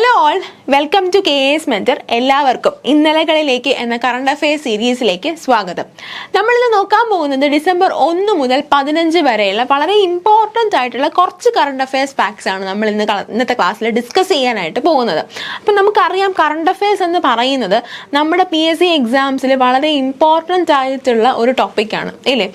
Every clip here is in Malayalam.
Hello all, welcome to KS mentor. എല്ലാവർക്കും ഇന്നലകളിലേക്ക് എന്ന കറണ്ട് അഫെയർസ് സീരീസിലേക്ക് സ്വാഗതം. നമ്മളിന്ന് നോക്കാൻ പോകുന്നത് ഡിസംബർ 1 മുതൽ 15 വരെയുള്ള വളരെ ഇമ്പോർട്ടൻ്റ് ആയിട്ടുള്ള കുറച്ച് കറണ്ട് അഫെയർസ് ഫാക്ട്സ് ആണ് നമ്മൾ ഇന്നത്തെ ക്ലാസ്സിൽ ഡിസ്കസ് ചെയ്യാനായിട്ട് പോകുന്നത്. അപ്പം നമുക്കറിയാം, കറണ്ട് അഫെയർസ് എന്ന് പറയുന്നത് നമ്മുടെ PSC എക്സാംസിൽ വളരെ ഇമ്പോർട്ടൻ്റ് ആയിട്ടുള്ള ഒരു ടോപ്പിക്കാണ് ഇല്ലേ.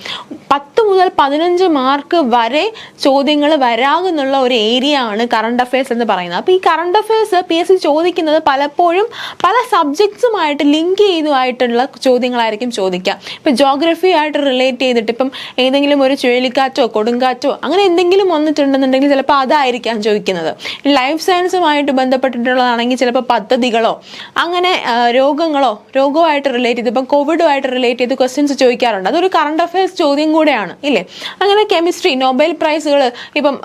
10 മുതൽ 15 മാർക്ക് വരെ ചോദ്യങ്ങൾ വരാകുന്നുള്ള ഒരു ഏരിയ ആണ് കറണ്ട് അഫെയർസ് എന്ന് പറയുന്നത്. അപ്പോൾ ഈ കറണ്ട് അഫെയർസ് PSC ചോദിക്കുന്നത് പലപ്പോഴും പല സബ്ജക്ട്സുമായിട്ട് ലിങ്ക് ചെയ്തുമായിട്ടുള്ള ചോദ്യങ്ങളായിരിക്കും ചോദിക്കുക. ഇപ്പം ജോഗ്രഫി ആയിട്ട് റിലേറ്റ് ചെയ്തിട്ട് ഇപ്പം ഏതെങ്കിലും ഒരു ചുഴലിക്കാറ്റോ കൊടുങ്കാറ്റോ അങ്ങനെ എന്തെങ്കിലും വന്നിട്ടുണ്ടെന്നുണ്ടെങ്കിൽ ചിലപ്പോൾ അതായിരിക്കാം ചോദിക്കുന്നത്. ലൈഫ് സയൻസുമായിട്ട് ബന്ധപ്പെട്ടിട്ടുള്ളതാണെങ്കിൽ ചിലപ്പോൾ പദ്ധതികളോ അങ്ങനെ രോഗവുമായിട്ട് റിലേറ്റ് ചെയ്ത് ഇപ്പം കോവിഡുമായിട്ട് റിലേറ്റ് ചെയ്ത് ക്വസ്റ്റ്യൻസ് ചോദിക്കാറുണ്ട്. അതൊരു കറണ്ട് അഫെയർസ് ചോദ്യം കൂടെയാണ് ഇല്ലേ. അങ്ങനെ കെമിസ്ട്രി, നൊബേൽ പ്രൈസുകൾ, ഇപ്പം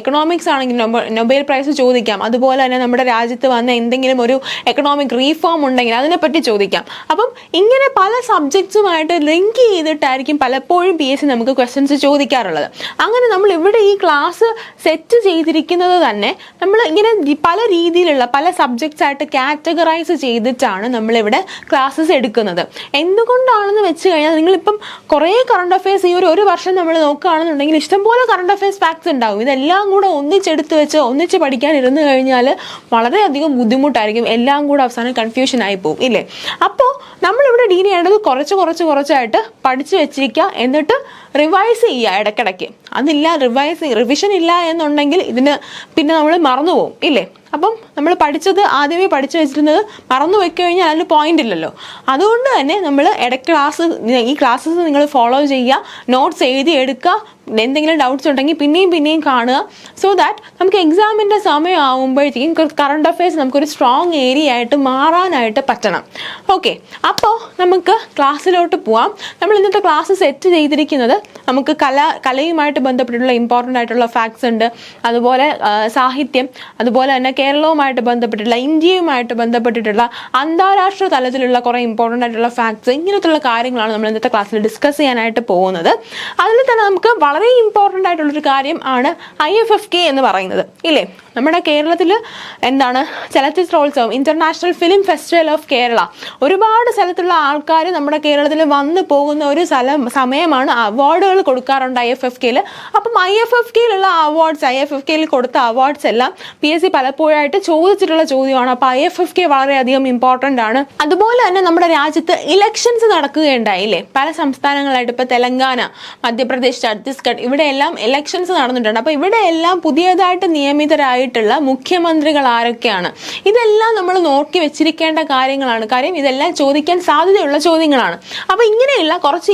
എക്കണോമിക്സ് ആണെങ്കിൽ നൊബേൽ പ്രൈസ് ചോദിക്കാം. അതുപോലെ തന്നെ നമ്മുടെ രാജ്യത്ത് വന്ന എന്തെങ്കിലും ഒരു എക്കണോമിക് റീഫോം ഉണ്ടെങ്കിൽ അതിനെപ്പറ്റി ചോദിക്കാം. അപ്പം ഇങ്ങനെ പല സബ്ജക്ട്സുമായിട്ട് ലിങ്ക് ചെയ്തിട്ടായിരിക്കും പലപ്പോഴും PSC നമുക്ക് ക്വസ്റ്റ്യൻസ് ചോദിക്കാറുള്ളത്. അങ്ങനെ നമ്മൾ ഇവിടെ ഈ ക്ലാസ് സെറ്റ് ചെയ്തിരിക്കുന്നത് തന്നെ നമ്മൾ ഇങ്ങനെ പല രീതിയിലുള്ള പല സബ്ജക്ട്സ് ആയിട്ട് കാറ്റഗറൈസ് ചെയ്തിട്ടാണ് നമ്മളിവിടെ ക്ലാസ്സസ് എടുക്കുന്നത്. എന്തുകൊണ്ടാണെന്ന് വെച്ച് കഴിഞ്ഞാൽ നിങ്ങളിപ്പം കുറേ കറണ്ട് അഫെയർസ് ഈ ഒരു വർഷം നമ്മൾ നോക്കുകയാണെന്നുണ്ടെങ്കിൽ ഇഷ്ടംപോലെ കറണ്ട് അഫെയർസ് ഫാക്ട്സ് ഉണ്ടാവും. ഇതെല്ലാം കൂടെ ഒന്നിച്ചെടുത്ത് വെച്ച് ഒന്നിച്ച് പഠിക്കാൻ ഇരുന്ന് കഴിഞ്ഞാൽ വളരെയധികം ബുദ്ധിമുട്ടായിരിക്കും. എല്ലാം കൂടെ അവസാനം കൺഫ്യൂഷൻ ആയി പോകും ഇല്ലേ. അപ്പോൾ നമ്മളിവിടെ ഡീൽ ചെയ്യേണ്ടത് കുറച്ചായിട്ട് പഠിച്ചു വെച്ചിരിക്കുക, എന്നിട്ട് റിവൈസ് ചെയ്യുക ഇടയ്ക്കിടയ്ക്ക്. റിവിഷൻ ഇല്ല എന്നുണ്ടെങ്കിൽ ഇതിന് പിന്നെ നമ്മൾ മറന്നു പോകും ഇല്ലേ. അപ്പം നമ്മൾ ആദ്യമേ പഠിച്ചു വെച്ചിരുന്നത് മറന്നു വെച്ച് കഴിഞ്ഞാൽ അതിൽ പോയിന്റ് ഇല്ലല്ലോ. അതുകൊണ്ട് തന്നെ നമ്മൾ ഇടയ്ക്ക് ഈ ക്ലാസ്സസ് നിങ്ങൾ ഫോളോ ചെയ്യുക, നോട്ട്സ് എഴുതി എടുക്കുക, എന്തെങ്കിലും ഡൗട്ട്സ് ഉണ്ടെങ്കിൽ പിന്നെയും കാണുക. സോ ദാറ്റ് നമുക്ക് എക്സാമിൻ്റെ സമയം ആകുമ്പോഴത്തേക്കും കറണ്ട് അഫെയർസ് നമുക്കൊരു സ്ട്രോങ് ഏരിയ ആയിട്ട് മാറാനായിട്ട് പറ്റണം. ഓക്കെ, അപ്പോൾ നമുക്ക് ക്ലാസ്സിലോട്ട് പോവാം. നമ്മൾ ഇന്നത്തെ ക്ലാസ് സെറ്റ് ചെയ്തിരിക്കുന്നത് നമുക്ക് കലയുമായിട്ട് ബന്ധപ്പെട്ടിട്ടുള്ള ഇമ്പോർട്ടൻ്റ് ആയിട്ടുള്ള ഫാക്ട്സ് ഉണ്ട്, അതുപോലെ സാഹിത്യം, അതുപോലെ തന്നെ കേരളവുമായിട്ട് ബന്ധപ്പെട്ടിട്ടുള്ള ഇന്ത്യയുമായിട്ട് ബന്ധപ്പെട്ടിട്ടുള്ള അന്താരാഷ്ട്ര തലത്തിലുള്ള കുറേ ഇമ്പോർട്ടൻ്റ് ആയിട്ടുള്ള ഫാക്ട്സ്, ഇങ്ങനത്തുള്ള കാര്യങ്ങളാണ് നമ്മൾ ഇന്നത്തെ ക്ലാസ്സിൽ ഡിസ്കസ് ചെയ്യാനായിട്ട് പോകുന്നത്. അതിൽ തന്നെ നമുക്ക് വളരെ ഇമ്പോർട്ടൻ്റ് ആയിട്ടുള്ളൊരു കാര്യം ആണ് IFFK എന്ന് പറയുന്നത് ഇല്ലേ. നമ്മുടെ കേരളത്തിൽ ചലച്ചിത്രോത്സവം, international film festival of Kerala, ഒരുപാട് സ്ഥലത്തുള്ള ആൾക്കാർ നമ്മുടെ കേരളത്തിൽ വന്നു പോകുന്ന ഒരു സമയമാണ്. അവാർഡുകൾ കൊടുക്കാറുണ്ട് IFFKയിൽ. അപ്പം IFFKയിലുള്ള അവാർഡ്സ്, IFFKയിൽ കൊടുത്ത അവാർഡ്സ് എല്ലാം PSC പലപ്പോഴായിട്ട് ചോദിച്ചിട്ടുള്ള ചോദ്യമാണ്. അപ്പോൾ IFFK വളരെയധികം ഇമ്പോർട്ടൻ്റ് ആണ്. അതുപോലെ തന്നെ നമ്മുടെ രാജ്യത്ത് ഇലക്ഷൻസ് നടക്കുകയുണ്ടായില്ലേ പല സംസ്ഥാനങ്ങളായിട്ട്. ഇപ്പോൾ തെലങ്കാന, മധ്യപ്രദേശ്, ഛത്തീസ്ഗഡ്, ഇവിടെയെല്ലാം ഇലക്ഷൻസ് നടന്നിട്ടുണ്ട്. അപ്പോൾ ഇവിടെയെല്ലാം പുതിയതായിട്ട് നിയമിതരായിട്ടുള്ള മുഖ്യമന്ത്രികൾ ആരൊക്കെയാണ്, ഇതെല്ലാം നമ്മൾ നോക്കി വെച്ചിരിക്കേണ്ട കാര്യങ്ങളാണ്. കാര്യം ഇതെല്ലാം ചോദിക്കാൻ സാധ്യതയുള്ള ചോദ്യങ്ങളാണ്. അപ്പോൾ ഇങ്ങനെയുള്ള കുറച്ച്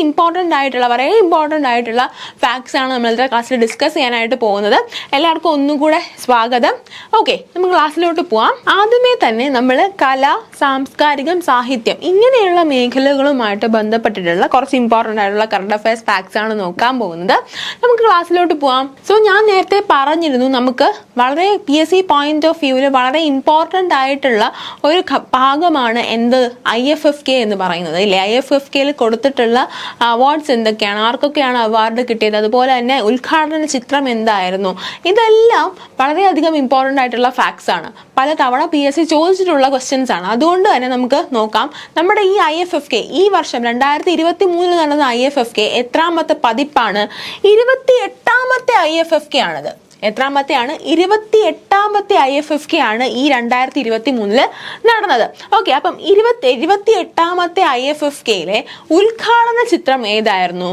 വളരെ ഇമ്പോർട്ടൻ്റ് ആയിട്ടുള്ള ഫാക്ട്സ് ആണ് നമ്മൾ ഇന്നത്തെ ക്ലാസ്സിൽ ഡിസ്കസ് ചെയ്യാനായിട്ട് പോകുന്നത്. എല്ലാവർക്കും ഒന്നുകൂടെ സ്വാഗതം. ഓക്കെ, നമുക്ക് ക്ലാസ്സിലോട്ട് പോവാം. ആദ്യമേ തന്നെ നമ്മൾ കല, സാംസ്കാരികം, സാഹിത്യം ഇങ്ങനെയുള്ള മേഖലകളുമായിട്ട് ബന്ധപ്പെട്ടിട്ടുള്ള കുറച്ച് ഇമ്പോർട്ടൻ്റ് ആയിട്ടുള്ള കറണ്ട് അഫെയർസ് ഫാക്ട്സ് ആണ് നോക്കാൻ പോകുന്നത്. നമുക്ക് ക്ലാസ്സിലോട്ട് പോവാം. സോ ഞാൻ നേരത്തെ പറഞ്ഞിരുന്നു, നമുക്ക് വളരെ PSC പോയിന്റ് ഓഫ് വ്യൂവിൽ വളരെ ഇമ്പോർട്ടൻ്റ് ആയിട്ടുള്ള ഒരു ഭാഗമാണ് IFFK എന്ന് പറയുന്നത് ഇല്ലേ. IFFKയിൽ കൊടുത്തിട്ടുള്ള അവാർഡ്സ് എന്തൊക്കെയാണ്, ആർക്കൊക്കെയാണ് അവാർഡ് കിട്ടിയത്, അതുപോലെ തന്നെ ഉദ്ഘാടന ചിത്രം എന്തായിരുന്നു, ഇതെല്ലാം വളരെയധികം ഇമ്പോർട്ടൻ്റ് ആയിട്ടുള്ള ഫാക്ട്സ് ആണ്. പലതവണ PSC ചോദിച്ചിട്ടുള്ള ക്വസ്റ്റ്യൻസ് ആണ്. അതുകൊണ്ട് തന്നെ നമുക്ക് നോക്കാം, നമ്മുടെ ഈ IFFK ഈ വർഷം 2023 നടന്ന IFFK എത്രാമത്തെ പതിപ്പാണ്? 28ാമത്തെ IFFK ആണിത്. എത്രാമത്തെയാണ്? 28ാമത്തെ IFFK ആണ് ഈ 2023 നടന്നത്. ഓക്കെ, അപ്പം 28ാമത്തെ IFFKയിലെ ഉദ്ഘാടന ചിത്രം ഏതായിരുന്നു?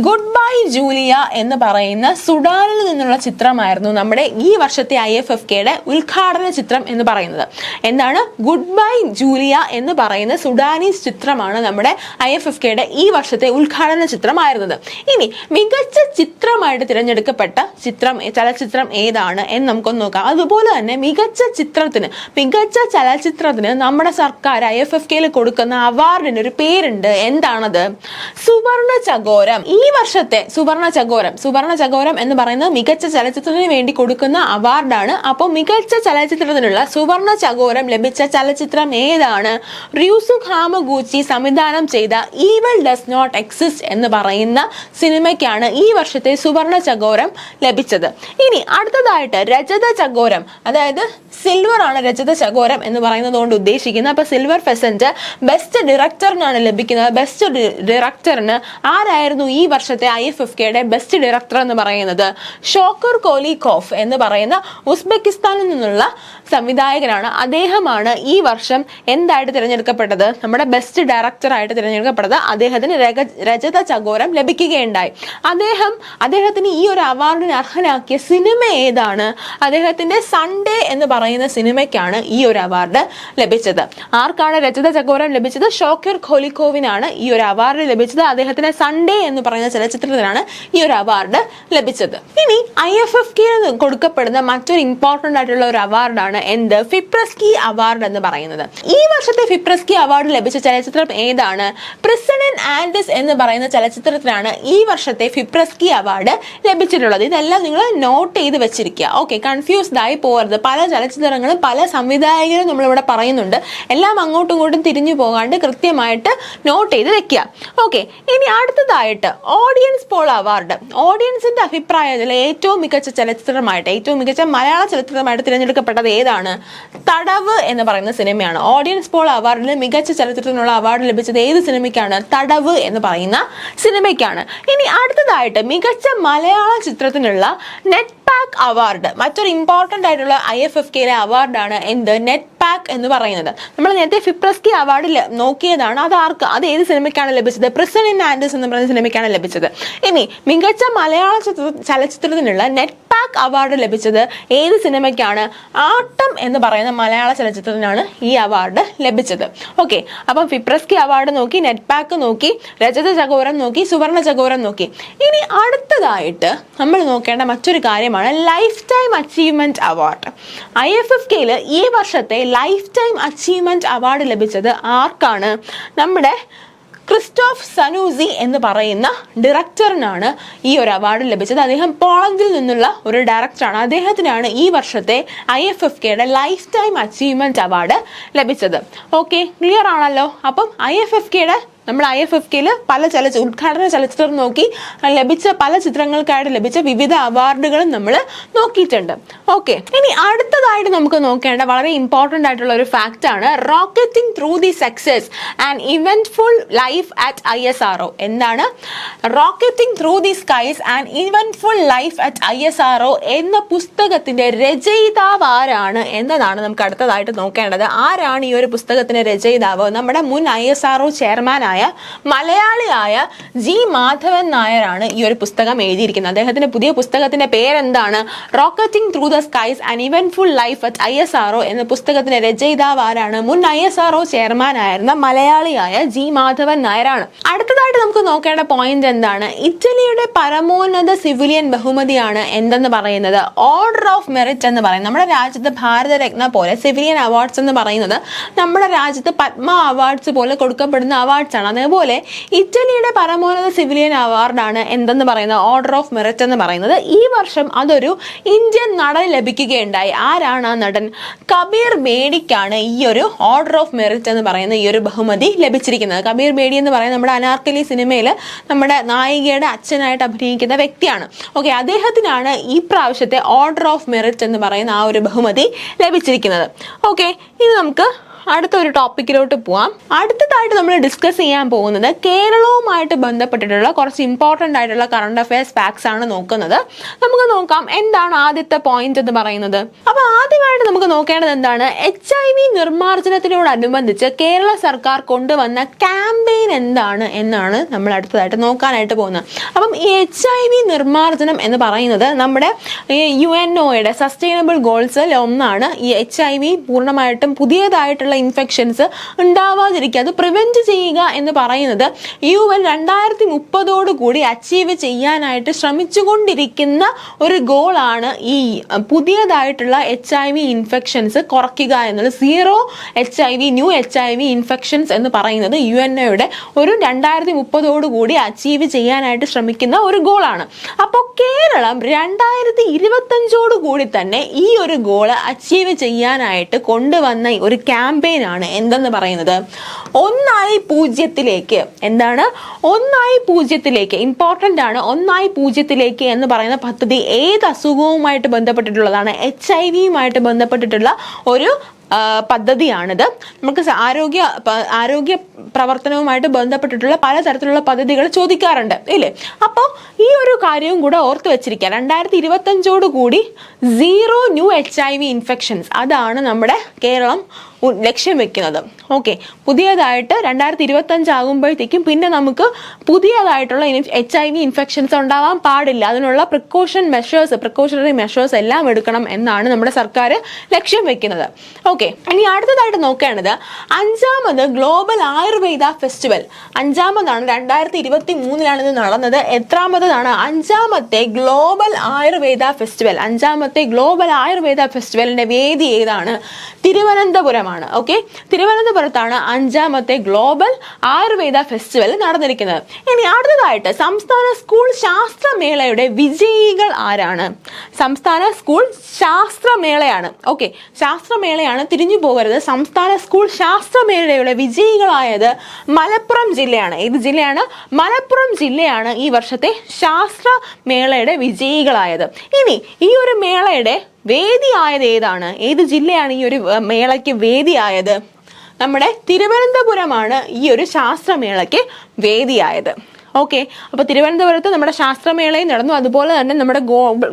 ഗുഡ് ബൈ ജൂലിയ എന്ന് പറയുന്ന സുഡാനിൽ നിന്നുള്ള ചിത്രമായിരുന്നു നമ്മുടെ ഈ വർഷത്തെ IFFKയുടെ ഉദ്ഘാടന ചിത്രം എന്ന് പറയുന്നത്. എന്താണ്? ഗുഡ് ബൈ ജൂലിയ എന്ന് പറയുന്ന സുഡാനീസ് ചിത്രമാണ് നമ്മുടെ IFFKയുടെ ഈ വർഷത്തെ ഉദ്ഘാടന ചിത്രമായിരുന്നത്. ഇനി മികച്ച ചിത്രമായിട്ട് തിരഞ്ഞെടുക്കപ്പെട്ട ചലച്ചിത്രം ഏതാണ് എന്ന് നമുക്കൊന്ന് നോക്കാം. അതുപോലെ തന്നെ മികച്ച ചലച്ചിത്രത്തിന് നമ്മുടെ സർക്കാർ IFFKയിൽ കൊടുക്കുന്ന അവാർഡിന് ഒരു പേരുണ്ട്. എന്താണത്? സുവർണ ചകോരം. ഈ വർഷത്തെ സുവർണ ചകോരം എന്ന് പറയുന്നത് മികച്ച ചലച്ചിത്രത്തിന് വേണ്ടി കൊടുക്കുന്ന അവാർഡാണ്. അപ്പോൾ മികച്ച ചലച്ചിത്രത്തിനുള്ള സുവർണ ചകോരം ലഭിച്ച ചലച്ചിത്രം ഏതാണ്? റൂസുക് ഹാമഗൂച്ചി സംവിധാനം ചെയ്ത ഈവിൾ ഡസ് നോട്ട് എക്സിസ്റ്റ് എന്ന് പറയുന്ന സിനിമയ്ക്കാണ് ഈ വർഷത്തെ സുവർണ ചകോരം ലഭിച്ചത്. ഇനി അടുത്തതായിട്ട് രജത ചകോരം, അതായത് സിൽവർ ആണ് രജത ചകോരം എന്ന് പറയുന്നത് കൊണ്ട് ഉദ്ദേശിക്കുന്നത്. അപ്പൊ സിൽവർ ഫെസന്റ് ബെസ്റ്റ് ഡയറക്ടറിനാണ് ലഭിക്കുന്നത്. ബെസ്റ്റ് ഡയറക്ടറിന് ആരായിരുന്നു ഈ വർഷത്തെ IFFKയുടെ ബെസ്റ്റ് ഡയറക്ടർ എന്ന് പറയുന്നത്? ഷോക്കർ കോലിക്കോഫ് എന്ന് പറയുന്ന ഉസ്ബെക്കിസ്ഥാനിൽ നിന്നുള്ള സംവിധായകനാണ്. അദ്ദേഹമാണ് ഈ വർഷം എന്തായിട്ട് തിരഞ്ഞെടുക്കപ്പെട്ടത്? നമ്മുടെ ബെസ്റ്റ് ഡയറക്ടർ ആയിട്ട് തിരഞ്ഞെടുക്കപ്പെട്ടത്. അദ്ദേഹത്തിന് രജത ചകോരം ലഭിക്കുകയുണ്ടായി. അദ്ദേഹത്തിന് ഈ ഒരു അവാർഡിന് അർഹനാക്കിയ സിനിമ ഏതാണ്? അദ്ദേഹത്തിന്റെ സൺഡേ എന്ന് പറയുന്ന സിനിമയ്ക്കാണ് ഈ ഒരു അവാർഡ് ലഭിച്ചത്. ആർക്കാണ് രജത ചകോരം ലഭിച്ചത്? ഷോക്കർ ഖോലിക്കോവിനാണ് ഈ ഒരു അവാർഡ് ലഭിച്ചത്. അദ്ദേഹത്തിന് സൺഡേ എന്ന് പറയുന്ന ചലച്ചിത്രത്തിനാണ് ഈ ഒരു അവാർഡ് ലഭിച്ചത്. ഇനി IFFK കൊടുക്കപ്പെടുന്ന മറ്റൊരു ഇമ്പോർട്ടന്റ് ആയിട്ടുള്ള ഒരു അവാർഡാണ് എന്ത്? ഫിപ്രസ്കി അവാർഡ് എന്ന് പറയുന്നത്. ഈ വർഷത്തെ ഫിപ്രസ്കി അവാർഡ് ലഭിച്ച ചലച്ചിത്രം ഏതാണ്? പ്രിസൺ ഇൻ ആൻഡസ് എന്ന് പറയുന്ന ചലച്ചിത്രത്തിനാണ് ഈ വർഷത്തെ ഫിപ്രസ്കി അവാർഡ് ലഭിച്ചിട്ടുള്ളത്. ഇതെല്ലാം നിങ്ങൾ നോട്ട് ചെയ്ത് വെച്ചിരിക്കുക. ഓക്കെ, കൺഫ്യൂസ്ഡ് ആയി പോകരുത്. പല ചലച്ചിത്രങ്ങളും പല സംവിധായകരും നമ്മളിവിടെ പറയുന്നുണ്ട്. എല്ലാം അങ്ങോട്ടും ഇങ്ങോട്ടും തിരിഞ്ഞു പോകാണ്ട് കൃത്യമായിട്ട് നോട്ട് ചെയ്ത് വെക്കുക. ഓക്കെ, ഇനി അടുത്തതായിട്ട് ഓഡിയൻസ് പോൾ അവാർഡ്. ഓഡിയൻസിന്റെ അഭിപ്രായത്തിൽ ഏറ്റവും മികച്ച ചലച്ചിത്രമായിട്ട്, ഏറ്റവും മികച്ച മലയാള ചലച്ചിത്രമായിട്ട് തിരഞ്ഞെടുക്കപ്പെട്ടത് ഏതാണ്? തടവ് എന്ന് പറയുന്ന സിനിമയാണ്. ഓഡിയൻസ് പോൾ അവാർഡിൽ മികച്ച ചലച്ചിത്രത്തിനുള്ള അവാർഡ് ലഭിച്ചത് ഏത് സിനിമയ്ക്കാണ്? തടവ് എന്ന് പറയുന്ന സിനിമയ്ക്കാണ്. ഇനി അടുത്തതായിട്ട് മികച്ച മലയാള ചിത്രത്തിനുള്ള നെറ്റ് പാക്ക് അവാർഡ്. മറ്റൊരു ഇമ്പോർട്ടന്റ് ആയിട്ടുള്ള IFFKയിലെ അവാർഡാണ് എന്ത്? നെറ്റ് പാക്ക് എന്ന് പറയുന്നത്. നമ്മൾ നേരത്തെ ഫിപ്രസ്കി അവാർഡ് നോക്കിയതാണ്. അത് ഏത് സിനിമയ്ക്കാണ് ലഭിച്ചത്? പ്രിസൺ ഇൻ ആൻഡസ് എന്ന് പറയുന്ന സിനിമയ്ക്കാണ് ലഭിച്ചത്. ഇനി മികച്ച മലയാള ചലച്ചിത്രത്തിനുള്ള നെറ്റ് പാക്ക് അവാർഡ് ലഭിച്ചത് ഏത് സിനിമയ്ക്കാണ്? ആട്ടം എന്ന് പറയുന്ന മലയാള ചലച്ചിത്രത്തിനാണ് ഈ അവാർഡ് ലഭിച്ചത്. ഓക്കെ, അപ്പം ഫിപ്രസ്കി അവാർഡ് നോക്കി, നെറ്റ് പാക്ക് നോക്കി, രജത ചകോരം നോക്കി, സുവർണ ചകോരം നോക്കി. ഇനി അടുത്തതായിട്ട് നമ്മൾ നോക്കേണ്ട മറ്റൊരു കാര്യമാണ് ലൈഫ് ടൈം അച്ചീവ്മെന്റ് അവാർഡ്. IFFKയിൽ ഈ വർഷത്തെ ലൈഫ് ടൈം അച്ചീവ്മെന്റ് അവാർഡ് ലഭിച്ചത് ആർക്കാണ്? നമ്മുടെ ക്രിസ്റ്റോഫ് സനൂസി എന്ന് പറയുന്ന ഡയറക്ടറിനാണ് ഈ ഒരു അവാർഡ് ലഭിച്ചത്. അദ്ദേഹം പോളണ്ടിൽ നിന്നുള്ള ഒരു ഡയറക്ടറാണ്. അദ്ദേഹത്തിനാണ് ഈ വർഷത്തെ IFFKയുടെ ലൈഫ് ടൈം അച്ചീവ്മെന്റ് അവാർഡ് ലഭിച്ചത്. ഓക്കെ, ക്ലിയർ ആണല്ലോ? അപ്പം നമ്മൾ IFFKയിൽ പല ഉദ്ഘാടന ചലച്ചിത്രം നോക്കി ലഭിച്ച പല ചിത്രങ്ങൾക്കായിട്ട് ലഭിച്ച വിവിധ അവാർഡുകളും നമ്മൾ നോക്കിയിട്ടുണ്ട്. ഓക്കെ, ഇനി അടുത്തതായിട്ട് നമുക്ക് നോക്കേണ്ട വളരെ ഇമ്പോർട്ടന്റ് ആയിട്ടുള്ള ഒരു ഫാക്റ്റ് ആണ് rocketing through the success and eventful life at ISRO. എന്താണ്? Rocketing through the skies and eventful life at ISRO എന്ന പുസ്തകത്തിന്റെ രചയിതാവ് ആരാണ് എന്നതാണ് നമുക്ക് അടുത്തതായിട്ട് നോക്കേണ്ടത്. ആരാണ് ഈ ഒരു പുസ്തകത്തിന്റെ രചയിതാവ്? നമ്മുടെ മുൻ ISRO ചെയർമാൻ മലയാളിയായ G. മാധവൻ നായരാണ് ഈ ഒരു പുസ്തകം എഴുതിയിരിക്കുന്നത്. അദ്ദേഹത്തിന്റെ പുതിയ പുസ്തകത്തിന്റെ പേരെന്താണ്? Rocketing through the skies and eventful life at ISRO എന്ന പുസ്തകത്തിന്റെ രചയിതാവ് ആരാണ്? മുൻ ISRO ചെയർമാൻ ആയിരുന്ന മലയാളിയായ G. മാധവൻ നായരാണ്. അടുത്തതായിട്ട് നമുക്ക് നോക്കേണ്ട പോയിന്റ് എന്താണ്? ഇറ്റലിയുടെ പരമോന്നത സിവിലിയൻ ബഹുമതിയാണ് എന്തെന്ന് പറയുന്നത്? ഓർഡർ ഓഫ് മെറിറ്റ് എന്ന് പറയുന്നത്. നമ്മുടെ രാജ്യത്ത് ഭാരതരത്ന പോലെ സിവിലിയൻ അവാർഡ്സ് എന്ന് പറയുന്നത് നമ്മുടെ രാജ്യത്ത് പത്മ അവാർഡ്സ് പോലെ കൊടുക്കപ്പെടുന്ന അവാർഡ്സ് ആണ്. അതേപോലെ ഇറ്റലിയുടെ പരമോന്നത സിവിലിയൻ അവാർഡാണ് എന്തെന്ന് പറയുന്നത്? ഓർഡർ ഓഫ് മെറിറ്റ് എന്ന് പറയുന്നത്. ഈ വർഷം അതൊരു ഇന്ത്യൻ നടൻ ലഭിക്കുകയുണ്ടായി. ആരാണ് ആ നടൻ? കബീർ ബേഡിക്കാണ് ഈ ഒരു ഓർഡർ ഓഫ് മെറിറ്റ് എന്ന് പറയുന്ന ഈ ഒരു ബഹുമതി ലഭിച്ചിരിക്കുന്നത്. കബീർ ബേഡി എന്ന് പറയുന്നത് നമ്മുടെ അനാർക്കലി സിനിമയിൽ നമ്മുടെ നായികയുടെ അച്ഛനായിട്ട് അഭിനയിക്കുന്ന വ്യക്തിയാണ്. ഓക്കെ, അദ്ദേഹത്തിനാണ് ഈ പ്രാവശ്യത്തെ ഓർഡർ ഓഫ് മെറിറ്റ് എന്ന് പറയുന്ന ആ ഒരു ബഹുമതി ലഭിച്ചിരിക്കുന്നത്. ഓക്കെ, ഇനി നമുക്ക് അടുത്തൊരു ടോപ്പിക്കിലോട്ട് പോവാം. അടുത്തതായിട്ട് നമ്മൾ ഡിസ്കസ് ചെയ്യാൻ പോകുന്നത് കേരളവുമായിട്ട് ബന്ധപ്പെട്ടിട്ടുള്ള കുറച്ച് ഇമ്പോർട്ടൻ്റ് ആയിട്ടുള്ള കറണ്ട് അഫയേഴ്സ് ഫാക്ട്സ് ആണ് നോക്കുന്നത്. നമുക്ക് നോക്കാം എന്താണ് ആദ്യത്തെ പോയിന്റ് എന്ന് പറയുന്നത്. അപ്പൊ ആദ്യമായിട്ട് നമുക്ക് നോക്കേണ്ടത് എന്താണ്? HIV നിർമ്മാർജ്ജനത്തിനോടനുബന്ധിച്ച് കേരള സർക്കാർ കൊണ്ടുവന്ന ക്യാമ്പയിൻ എന്താണ് എന്നാണ് നമ്മൾ അടുത്തതായിട്ട് നോക്കാനായിട്ട് പോകുന്നത്. അപ്പം ഈ HIV നിർമ്മാർജ്ജനം എന്ന് പറയുന്നത് നമ്മുടെ UNOയുടെ സസ്റ്റൈനബിൾ ഗോൾസിൽ ഒന്നാണ്. ഈ HIV പൂർണ്ണമായിട്ടും പുതിയതായിട്ടുള്ള തരത്തിലുള്ള ഇൻഫെക്ഷൻസ് ഉണ്ടാവാതിരിക്കുക, അത് പ്രിവെന്റ് ചെയ്യുക എന്ന് പറയുന്നത് UN 2030 അച്ചീവ് ചെയ്യാനായിട്ട് ശ്രമിച്ചുകൊണ്ടിരിക്കുന്ന ഒരു ഗോളാണ് ഈ പുതിയതായിട്ടുള്ള HIV ഇൻഫെക്ഷൻസ് കുറയ്ക്കുക എന്നുള്ളത്. 0 HIV ന്യൂ HIV ഇൻഫെക്ഷൻസ് എന്ന് പറയുന്നത് UNOയുടെ ഒരു 2030 അച്ചീവ് ചെയ്യാനായിട്ട് ശ്രമിക്കുന്ന ഒരു ഗോളാണ്. അപ്പോൾ കേരളം 2025 തന്നെ ഈ ഒരു ഗോള് അച്ചീവ് ചെയ്യാനായിട്ട് കൊണ്ടുവന്ന ഒരു ക്യാമ്പയിനാണ് എന്തെന്ന് പറയുന്നത്, 1-0 എന്താണ് 1-0 ഇമ്പോർട്ടൻ്റ് ആണ്. 1-0 എന്ന് പറയുന്ന പദ്ധതി ഏത് അസുഖവുമായിട്ട് ബന്ധപ്പെട്ടിട്ടുള്ളതാണ്? HIV ബന്ധപ്പെട്ടിട്ടുള്ള ഒരു പദ്ധതിയാണിത്. നമുക്ക് ആരോഗ്യ പ്രവർത്തനവുമായിട്ട് ബന്ധപ്പെട്ടിട്ടുള്ള പലതരത്തിലുള്ള പദ്ധതികൾ ചോദിക്കാറുണ്ട് ഇല്ലേ? അപ്പോൾ ഈ ഒരു കാര്യവും കൂടെ ഓർത്ത് വെച്ചിരിക്കുക. 2025 0 ന്യൂ HIV ഇൻഫെക്ഷൻസ്, അതാണ് നമ്മുടെ കേരളം ലക്ഷ്യം വെക്കുന്നത്. ഓക്കെ, പുതിയതായിട്ട് 2025 ആകുമ്പോഴത്തേക്കും പിന്നെ നമുക്ക് പുതിയതായിട്ടുള്ള HIV ഇൻഫെക്ഷൻസ് ഉണ്ടാവാൻ പാടില്ല. അതിനുള്ള പ്രിക്കോഷണറി മെഷേഴ്സ് എല്ലാം എടുക്കണം എന്നാണ് നമ്മുടെ സർക്കാർ ലക്ഷ്യം വെക്കുന്നത്. ഓക്കെ, ഇനി അടുത്തതായിട്ട് നോക്കേണ്ടത് 5ാമത് ഗ്ലോബൽ ആയുർവേദ ഫെസ്റ്റിവൽ. 5ാമതാണ്, 2023 ഇത് നടന്നത്. എത്രാമതാണ്? 5ാമത്തെ ഗ്ലോബൽ ആയുർവേദ ഫെസ്റ്റിവൽ. 5ാമത്തെ ഗ്ലോബൽ ആയുർവേദ ഫെസ്റ്റിവലിന്റെ വേദി ഏതാണ്? തിരുവനന്തപുരമാണ്. ഓക്കെ, തിരുവനന്തപുരത്താണ് 5ാമത്തെ ഗ്ലോബൽ ആയുർവേദ ഫെസ്റ്റിവൽ നടന്നിരിക്കുന്നത്. ഇനി അടുത്തതായിട്ട് സംസ്ഥാന സ്കൂൾ ശാസ്ത്രമേളയുടെ വിജയികൾ ആരാണ്? സംസ്ഥാന സ്കൂൾ ശാസ്ത്രമേളയാണ്. ഓക്കെ, ശാസ്ത്രമേളയാണ്, തിരിഞ്ഞു പോകരുത്. സംസ്ഥാന സ്കൂൾ ശാസ്ത്രമേളയുടെ വിജയികളായത് മലപ്പുറം ജില്ലയാണ്. ഏത് ജില്ലയാണ്? മലപ്പുറം ജില്ലയാണ് ഈ വർഷത്തെ ശാസ്ത്രമേളയുടെ വിജയികളായത്. ഇനി ഈ ഒരു മേളയുടെ വേദിയായത് ഏതാണ്? ഏത് ജില്ലയാണ് ഈ ഒരു മേളയ്ക്ക് വേദിയായത്? നമ്മുടെ തിരുവനന്തപുരമാണ് ഈ ഒരു ശാസ്ത്രമേളയ്ക്ക് വേദിയായത്. ഓക്കെ, അപ്പോൾ തിരുവനന്തപുരത്ത് നമ്മുടെ ശാസ്ത്രമേളയും നടന്നു, അതുപോലെ തന്നെ നമ്മുടെ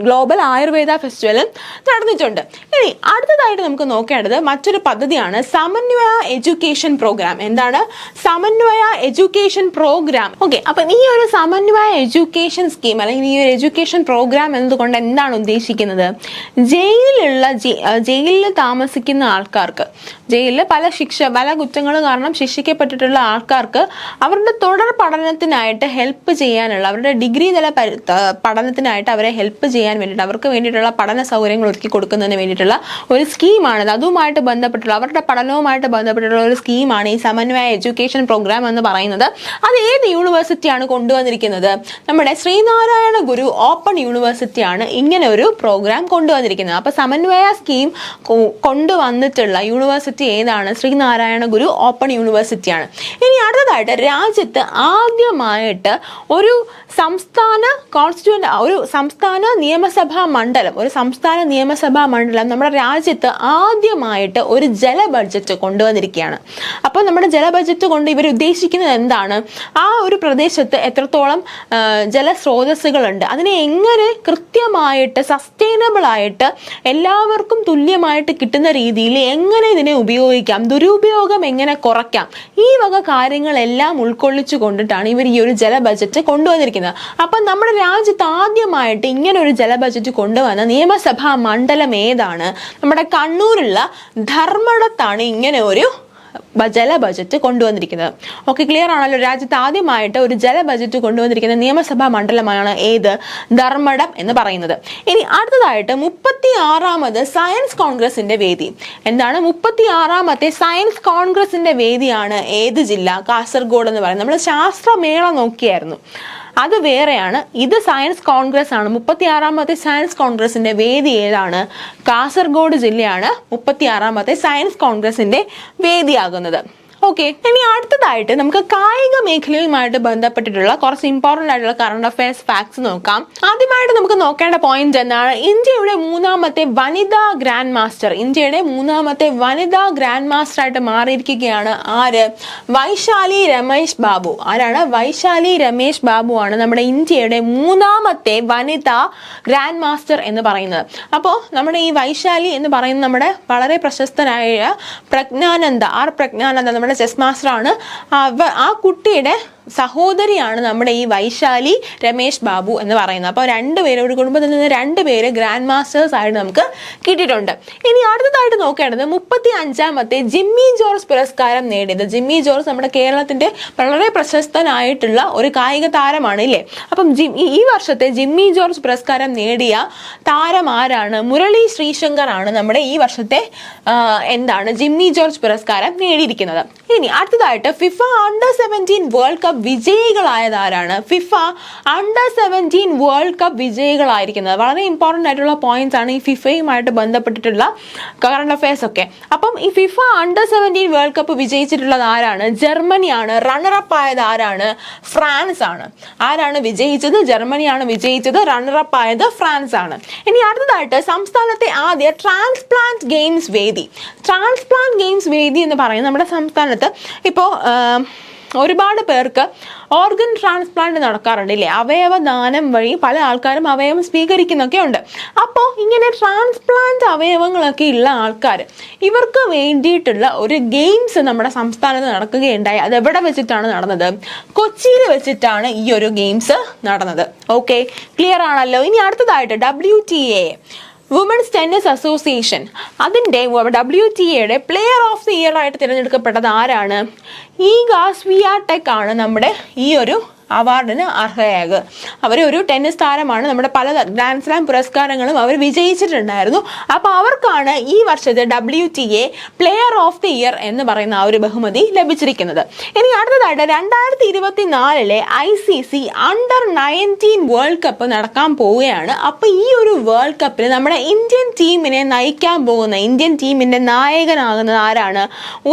ഗ്ലോബൽ ആയുർവേദ ഫെസ്റ്റിവലും നടന്നിട്ടുണ്ട്. ഇനി അടുത്തതായിട്ട് നമുക്ക് നോക്കേണ്ടത് മറ്റൊരു പദ്ധതിയാണ് സമന്വയ എഡ്യൂക്കേഷൻ പ്രോഗ്രാം. എന്താണ് സമന്വയ എഡ്യൂക്കേഷൻ പ്രോഗ്രാം? ഓക്കെ, അപ്പം ഈ ഒരു സമന്വയ എഡ്യൂക്കേഷൻ സ്കീം അല്ലെങ്കിൽ ഈ ഒരു എഡ്യൂക്കേഷൻ പ്രോഗ്രാം എന്നതുകൊണ്ട് എന്താണ് ഉദ്ദേശിക്കുന്നത്? ജയിലിൽ താമസിക്കുന്ന ആൾക്കാർക്ക്, ജയിലിൽ പല കുറ്റങ്ങൾ കാരണം ശിക്ഷിക്കപ്പെട്ടിട്ടുള്ള ആൾക്കാർക്ക് അവരുടെ തുടർ പഠനത്തിനായിട്ട് ഹെൽപ്പ് ചെയ്യാനുള്ള, അവരുടെ ഡിഗ്രി തല പഠനത്തിനായിട്ട് അവരെ ഹെൽപ്പ് ചെയ്യാൻ വേണ്ടിയിട്ട്, അവർക്ക് വേണ്ടിയിട്ടുള്ള പഠന സൗകര്യങ്ങൾ ഒരുക്കി കൊടുക്കുന്നതിന് വേണ്ടിയിട്ടുള്ള ഒരു സ്കീമാണിത്. അതുമായിട്ട് ബന്ധപ്പെട്ടുള്ള, അവരുടെ പഠനവുമായിട്ട് ബന്ധപ്പെട്ടിട്ടുള്ള ഒരു സ്കീമാണ് ഈ സമന്വയ എഡ്യൂക്കേഷൻ പ്രോഗ്രാം എന്ന് പറയുന്നത്. അത് ഏത് യൂണിവേഴ്സിറ്റിയാണ് കൊണ്ടുവന്നിരിക്കുന്നത്? നമ്മുടെ ശ്രീനാരായണ ഗുരു ഓപ്പൺ യൂണിവേഴ്സിറ്റിയാണ് ഇങ്ങനെ ഒരു പ്രോഗ്രാം കൊണ്ടുവന്നിരിക്കുന്നത്. അപ്പൊ സമന്വയ സ്കീം കൊണ്ടുവന്നിട്ടുള്ള യൂണിവേഴ്സിറ്റി ഏതാണ്? ശ്രീനാരായണ ഗുരു ഓപ്പൺ യൂണിവേഴ്സിറ്റിയാണ്. ഇനി അടുത്തതായിട്ട് രാജ്യത്ത് ആദ്യമായിട്ട് ഒരു സംസ്ഥാന നിയമസഭാ മണ്ഡലം നമ്മുടെ രാജ്യത്ത് ആദ്യമായിട്ട് ഒരു ജല ബഡ്ജറ്റ് കൊണ്ടുവന്നിരിക്കുകയാണ്. അപ്പോൾ നമ്മുടെ ജല ബഡ്ജറ്റ് കൊണ്ട് ഇവർ ഉദ്ദേശിക്കുന്നത് എന്താണ്? ആ ഒരു പ്രദേശത്ത് എത്രത്തോളം ജലസ്രോതസ്സുകളുണ്ട്, അതിനെ എങ്ങനെ കൃത്യമായിട്ട് സസ്റ്റൈനബിൾ ആയിട്ട് എല്ലാവർക്കും തുല്യമായിട്ട് കിട്ടുന്ന രീതിയിൽ എങ്ങനെ ഇതിനെ ഉപയോഗിക്കാം, ദുരുപയോഗം എങ്ങനെ കുറയ്ക്കാം, ഈ വക കാര്യങ്ങളെല്ലാം ഉൾക്കൊള്ളിച്ചു കൊണ്ടിട്ടാണ് ഇവർ ഈ ഒരു ജല ബഡ്ജറ്റ് കൊണ്ടുവന്നിരിക്കുന്നത്. അപ്പം നമ്മുടെ രാജ്യത്ത് ആദ്യമായിട്ട് ഇങ്ങനെ ഒരു ജല ബഡ്ജറ്റ് കൊണ്ടുവന്ന നിയമസഭാ മണ്ഡലം ഏതാണ്? നമ്മുടെ കണ്ണൂരുള്ള ധർമ്മടത്താണ് ഇങ്ങനെ ഒരു ജല ബഡ്ജറ്റ് കൊണ്ടുവന്നിരിക്കുന്നത്. ഓക്കെ, ക്ലിയർ ആണല്ലോ? രാജ്യത്ത് ആദ്യമായിട്ട് ഒരു ജല ബഡ്ജറ്റ് കൊണ്ടുവന്നിരിക്കുന്ന നിയമസഭാ മണ്ഡലമാണ് ഏത്? ധർമ്മടം എന്ന് പറയുന്നത്. ഇനി അടുത്തതായിട്ട് 36ാമത് സയൻസ് കോൺഗ്രസിന്റെ വേദി. എന്താണ് 36ാമത്തെ സയൻസ് കോൺഗ്രസിന്റെ വേദിയാണ് ഏത് ജില്ല? കാസർഗോഡ് എന്ന് പറയുന്നത്. നമ്മൾ ശാസ്ത്രമേള നോക്കിയായിരുന്നു, അത് വേറെയാണ്. ഇത് സയൻസ് കോൺഗ്രസ് ആണ്. 36ാമത്തെ സയൻസ് കോൺഗ്രസിന്റെ വേദി ഏതാണ്? കാസർഗോഡ് ജില്ലയാണ് 36ാമത്തെ സയൻസ് കോൺഗ്രസിന്റെ വേദിയാകുന്നത്. ഓക്കെ, ഇനി അടുത്തതായിട്ട് നമുക്ക് കായിക മേഖലയുമായിട്ട് ബന്ധപ്പെട്ടിട്ടുള്ള കുറച്ച് ഇമ്പോർട്ടൻ്റ് ആയിട്ടുള്ള കറണ്ട് അഫയേഴ്സ് ഫാക്ട്സ് നോക്കാം. ആദ്യമായിട്ട് നമുക്ക് നോക്കേണ്ട പോയിന്റ് എന്താണ്? ഇന്ത്യയുടെ 3ാമത്തെ വനിതാ ഗ്രാൻഡ് മാസ്റ്റർ. ഇന്ത്യയുടെ 3ാമത്തെ വനിതാ ഗ്രാൻഡ് മാസ്റ്റർ ആയിട്ട് മാറിയിരിക്കുകയാണ് ആര്? വൈശാലി രമേശ് ബാബു. ആരാണ്? വൈശാലി രമേശ് ബാബു ആണ് നമ്മുടെ ഇന്ത്യയുടെ 3ാമത്തെ വനിതാ ഗ്രാൻഡ് മാസ്റ്റർ എന്ന് പറയുന്നത്. അപ്പോൾ നമ്മുടെ ഈ വൈശാലി എന്ന് പറയുന്നത് നമ്മുടെ വളരെ പ്രശസ്തനായ പ്രജ്ഞാനന്ദ, പ്രജ്ഞാനന്ദ നമ്മുടെ ചെസ് മാസ്റ്റർ ആണ്. ആ കുട്ടിയുടെ സഹോദരിയാണ് നമ്മുടെ ഈ വൈശാലി രമേശ് ബാബു എന്ന് പറയുന്നത്. അപ്പോൾ രണ്ടുപേരും ഒരു കുടുംബത്തിൽ നിന്ന് രണ്ടുപേര് ഗ്രാൻഡ് മാസ്റ്റേഴ്സ് ആയിട്ട് നമുക്ക് കിട്ടിയിട്ടുണ്ട്. ഇനി അടുത്തതായിട്ട് നോക്കേണ്ടത് 35ാമത്തെ ജിമ്മി ജോർജ് പുരസ്കാരം നേടിയത്. ജിമ്മി ജോർജ് നമ്മുടെ കേരളത്തിന്റെ വളരെ പ്രശസ്തനായിട്ടുള്ള ഒരു കായിക താരമാണ് ഇല്ലേ. അപ്പം ഈ വർഷത്തെ ജിമ്മി ജോർജ് പുരസ്കാരം നേടിയ താരം ആരാണ്? മുരളി ശ്രീശങ്കർ ആണ് നമ്മുടെ ഈ വർഷത്തെ ജിമ്മി ജോർജ് പുരസ്കാരം നേടിയിരിക്കുന്നത്. ഇനി അടുത്തതായിട്ട് ഫിഫ അണ്ടർ-17 വേൾഡ് കപ്പ് വിജയികളായത് ആരാണ്? ഫിഫ അണ്ടർ-17 വേൾഡ് കപ്പ് വിജയികളായിരിക്കുന്നത്. വളരെ ഇമ്പോർട്ടൻ്റ് ആയിട്ടുള്ള പോയിന്റ്സ് ആണ് ഈ ഫിഫയുമായിട്ട് ബന്ധപ്പെട്ടിട്ടുള്ള കറണ്ട് അഫയേഴ്സ് ഒക്കെ. അപ്പം ഈ ഫിഫ അണ്ടർ-17 വേൾഡ് കപ്പ് വിജയിച്ചിട്ടുള്ളത് ആരാണ്? ജർമ്മനിയാണ്. റണ്ണറപ്പ് ആയത് ആരാണ്? ഫ്രാൻസ് ആണ്. ആരാണ് വിജയിച്ചത്? ജർമ്മനിയാണ് വിജയിച്ചത്. റണ്ണറപ്പ് ആയത് ഫ്രാൻസ് ആണ്. ഇനി അടുത്തതായിട്ട് സംസ്ഥാനത്തെ ആദ്യ ട്രാൻസ്പ്ലാന്റ് ഗെയിംസ് വേദി. ട്രാൻസ്പ്ലാന്റ് ഗെയിംസ് വേദി എന്ന് പറയുന്നത് നമ്മുടെ സംസ്ഥാനത്ത് ഇപ്പോൾ ഒരുപാട് പേർക്ക് ഓർഗൻ ട്രാൻസ്പ്ലാന്റ് നടക്കാറുണ്ട് ഇല്ലേ. അവയവദാനം വഴി പല ആൾക്കാരും അവയവം സ്വീകരിക്കുന്നൊക്കെ ഉണ്ട്. അപ്പോൾ ഇങ്ങനെ ട്രാൻസ്പ്ലാന്റ് അവയവങ്ങളൊക്കെ ഉള്ള ആൾക്കാർ ഇവർക്ക് വേണ്ടിയിട്ടുള്ള ഒരു ഗെയിംസ് നമ്മുടെ സംസ്ഥാനത്ത് നടക്കുകയുണ്ടായി. അത് എവിടെ വെച്ചിട്ടാണ് നടന്നത്? കൊച്ചിയിൽ വെച്ചിട്ടാണ് ഈ ഒരു ഗെയിംസ് നടന്നത്. ഓക്കെ, ക്ലിയർ ആണല്ലോ. ഇനി അടുത്തതായിട്ട് WTA വുമൻസ് ടെന്നീസ് അസോസിയേഷൻ അതിൻ്റെ WTA player of the year ആയിട്ട് തിരഞ്ഞെടുക്കപ്പെട്ടത് ആരാണ്? ഈഗാ സ്വിയാടെക് ആണ് നമ്മുടെ ഈ ഒരു അവാർഡിന് അർഹയാകുക. അവർ ഒരു ടെന്നീസ് താരമാണ്. നമ്മുടെ പല ഗ്രാൻഡ് സ്ലാം പുരസ്കാരങ്ങളും അവർ വിജയിച്ചിട്ടുണ്ടായിരുന്നു. അപ്പോൾ അവർക്കാണ് ഈ വർഷത്തെ WTA player of the year എന്ന് പറയുന്ന ആ ഒരു ബഹുമതി ലഭിച്ചിരിക്കുന്നത്. ഇനി അടുത്തതായിട്ട് 2024 ICC അണ്ടർ-19 വേൾഡ് കപ്പ് നടക്കാൻ പോവുകയാണ്. അപ്പോൾ ഈ ഒരു വേൾഡ് കപ്പിൽ നമ്മുടെ ഇന്ത്യൻ ടീമിനെ നയിക്കാൻ പോകുന്ന ഇന്ത്യൻ ടീമിന്റെ നായകനാകുന്നത് ആരാണ്?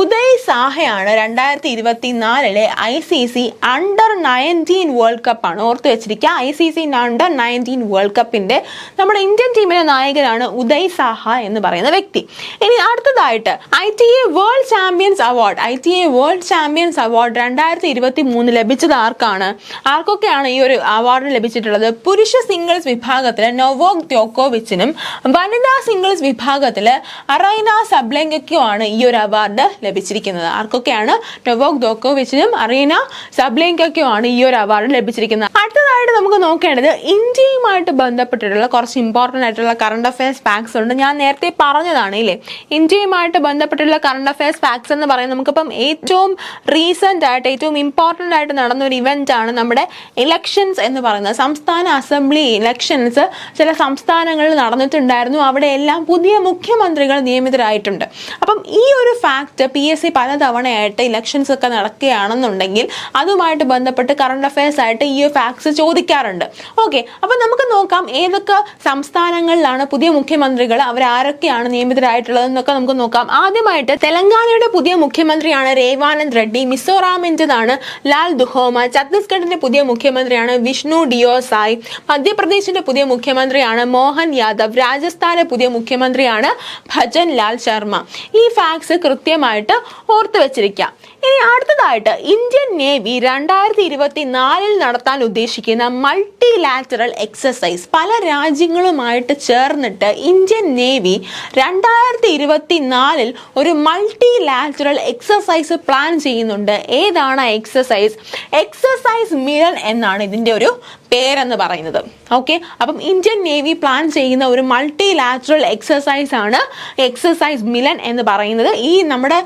ഉദയ് സാഹയാണ്. 2024 ICC അണ്ടർ-19 വേൾഡ് കപ്പാണ്. ഓർത്ത് വെച്ചിരിക്കുക, ICC അണ്ടർ-19 വേൾഡ് കപ്പിന്റെ നമ്മുടെ ഇന്ത്യൻ ടീമിലെ നായകനാണ് ഉദയ് സാഹ എന്ന് പറയുന്ന വ്യക്തി. ഇനി അടുത്തതായിട്ട് ITA world champions award. ITA world champions award 2023 ലഭിച്ചത് ആർക്കാണ്? ആർക്കൊക്കെയാണ് ഈ ഒരു അവാർഡ് ലഭിച്ചിട്ടുള്ളത്? പുരുഷ സിംഗിൾസ് വിഭാഗത്തില് നൊവാക് ദ്യോക്കോവിച്ചിനും വനിതാ സിംഗിൾസ് വിഭാഗത്തില് അറൈന സബ്ലെങ്കയ്ക്കുമാണ് ഈ ഒരു അവാർഡ് ലഭിച്ചിരിക്കുന്നത്. ആർക്കൊക്കെയാണ്? നൊവാക് ദ്യോക്കോവിച്ചിനും അറൈന സബ്ലെങ്കയ്ക്കുമാണ് ഈ ഒരു അവാർഡ് ലഭിച്ചിരിക്കുന്നത്. അടുത്തതായിട്ട് നമുക്ക് നോക്കേണ്ടത് ഇന്ത്യയുമായിട്ട് ബന്ധപ്പെട്ടിട്ടുള്ള കുറച്ച് ഇമ്പോർട്ടൻ്റ് ആയിട്ടുള്ള കറണ്ട് അഫയേഴ്സ് ഫാക്ട്സ് ഉണ്ട്. ഞാൻ നേരത്തെ പറഞ്ഞതാണ് ഇല്ലേ, ഇന്ത്യയുമായിട്ട് ബന്ധപ്പെട്ടിട്ടുള്ള കറണ്ട് അഫയേഴ്സ് ഫാക്ട്സ് എന്ന് പറയുന്നത് നമുക്കിപ്പം ഏറ്റവും റീസെന്റ് ആയിട്ട് ഏറ്റവും ഇമ്പോർട്ടൻ്റ് ആയിട്ട് നടന്ന ഒരു ഇവന്റ് ആണ് നമ്മുടെ ഇലക്ഷൻസ് എന്ന് പറയുന്നത്. സംസ്ഥാന അസംബ്ലി ഇലക്ഷൻസ് ചില സംസ്ഥാനങ്ങളിൽ നടന്നിട്ടുണ്ടായിരുന്നു. അവിടെ എല്ലാം പുതിയ മുഖ്യമന്ത്രികൾ നിയമിതരായിട്ടുണ്ട്. അപ്പം ഈ ഒരു ഫാക്ട് PSC പലതവണയായിട്ട് ഇലക്ഷൻസ് ഒക്കെ നടക്കുകയാണെന്നുണ്ടെങ്കിൽ അതുമായിട്ട് ബന്ധപ്പെട്ട് കറണ്ട് അഫയേഴ്സ് ആയിട്ട് ഈ ഫാക്ട്സ് ചോദിക്കാറുണ്ട്. ഓക്കെ, അപ്പൊ നമുക്ക് നോക്കാം ഏതൊക്കെ സംസ്ഥാനങ്ങളിലാണ് പുതിയ മുഖ്യമന്ത്രികൾ, അവരാരൊക്കെയാണ് നിയമിതരായിട്ടുള്ളത് എന്നൊക്കെ നമുക്ക് നോക്കാം. ആദ്യമായിട്ട് തെലങ്കാനയുടെ പുതിയ മുഖ്യമന്ത്രിയാണ് രേവാനന്ദ് റെഡ്ഡി. മിസോറാമിൻ്റെതാണ് ലാൽ ദുഹോമ. ഛത്തീസ്ഗഡിന്റെ പുതിയ മുഖ്യമന്ത്രിയാണ് വിഷ്ണു ഡിയോ സായ്. മധ്യപ്രദേശിന്റെ പുതിയ മുഖ്യമന്ത്രിയാണ് മോഹൻ യാദവ്. രാജസ്ഥാന്റെ പുതിയ മുഖ്യമന്ത്രിയാണ് ഭജൻ ലാൽ ശർമ്മ. ഈ ഫാക്ട്സ് കൃത്യമായിട്ട് ഓർത്തു വെച്ചിരിക്കാം. ഇനി അടുത്തതായിട്ട് ഇന്ത്യൻ നേവി 2024 നടത്താൻ ഉദ്ദേശിക്കുന്ന മൾട്ടിലാറ്ററൽ എക്സസൈസ്. പല രാജ്യങ്ങളുമായിട്ട് ചേർന്നിട്ട് ഇന്ത്യൻ നേവി 2024 ഒരു മൾട്ടിലാറ്ററൽ എക്സസൈസ് പ്ലാൻ ചെയ്യുന്നുണ്ട്. ഏതാണ് എക്സസൈസ്? എക്സസൈസ് മിലൻ എന്നാണ് ഇതിന്റെ ഒരു പേരെന്ന് പറയുന്നത്. ഓക്കെ, അപ്പം ഇന്ത്യൻ നേവി പ്ലാൻ ചെയ്യുന്ന ഒരു മൾട്ടിലാറ്ററൽ എക്സസൈസ് ആണ് എക്സസൈസ് മിലൻ എന്ന് പറയുന്നത്. ഈ നമ്മുടെ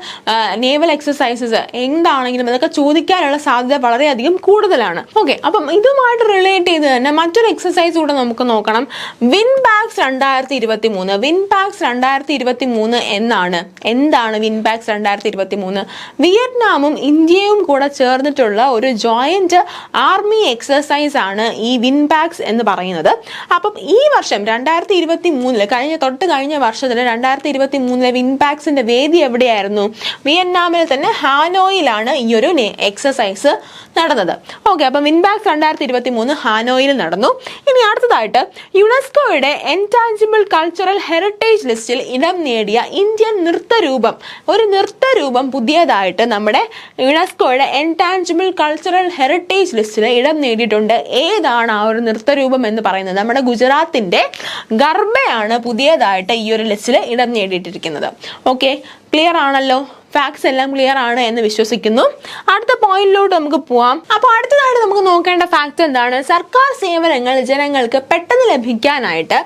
നേവൽ എക്സസൈസസ് എന്താണെങ്കിലും അതൊക്കെ ചോദിക്കാനുള്ള സാധ്യത വളരെയധികം കൂടുതലാണ്. ഓക്കെ, അപ്പം ഇതുമായിട്ട് റിലേറ്റ് ചെയ്ത് തന്നെ മറ്റൊരു എക്സസൈസ് കൂടെ നമുക്ക് നോക്കണം. വിൻബാക്സ് 2023. വിൻബാക്സ് 2023 എന്താണ് വിൻബാക്സ് 2023? വിയറ്റ്നാമും ഇന്ത്യയും കൂടെ ചേർന്നിട്ടുള്ള ഒരു ജോയിന്റ് ആർമി എക്സസൈസ് ആണ് ഈ വിൻബാക്സ് എന്ന് പറയുന്നത്. അപ്പം ഈ വർഷം 2023 കഴിഞ്ഞ വർഷത്തിൽ 2023 വിൻബാക്സിന്റെ വേദി എവിടെയായിരുന്നു? വിയറ്റ്നാമിൽ തന്നെ ഹാനോയിലാണ് ഈ ഒരു എക്സസൈസ് നടന്നത്. ഓക്കെ, അപ്പം വിൻബാക്സ് 2023 ഹാനോയിൽ നടന്നു. ഇനി അടുത്തതായിട്ട് യുനെസ്കോയുടെ ഇൻടാഞ്ചിബിൾ കൾച്ചറൽ ഹെറിറ്റേജ് ലിസ്റ്റിൽ ഇടം നേടിയ ഇന്ത്യൻ നൃത്തരൂപം. ഒരു നൃത്തരൂപം പുതിയതായിട്ട് നമ്മുടെ യുനെസ്കോയുടെ ഇൻടാഞ്ചിബിൾ കൾച്ചറൽ ഹെറിറ്റേജ് ലിസ്റ്റിൽ ഇടം നേടിയിട്ടുണ്ട്. ഏതാണ് ആ ഒരു നൃത്തരൂപം എന്ന് പറയുന്നത്? നമ്മുടെ ഗുജറാത്തിന്റെ ഗർബയാണ് പുതിയതായിട്ട് ഈ ഒരു ലിസ്റ്റിൽ ഇടം നേടിയിട്ടിരിക്കുന്നത്. ഓക്കെ, ക്ലിയർ ആണല്ലോ? ഫാക്ട്സ് എല്ലാം ക്ലിയർ ആണ് എന്ന് വിശ്വസിക്കുന്നു. അടുത്ത പോയിന്റിലോട്ട് നമുക്ക് പോവാം. അപ്പോൾ അടുത്തതായിട്ട് നമുക്ക് നോക്കേണ്ട ഫാക്ട് എന്താണ്? സർക്കാർ സേവനങ്ങൾ ജനങ്ങൾക്ക് പെട്ടെന്ന് ലഭിക്കാനായിട്ട്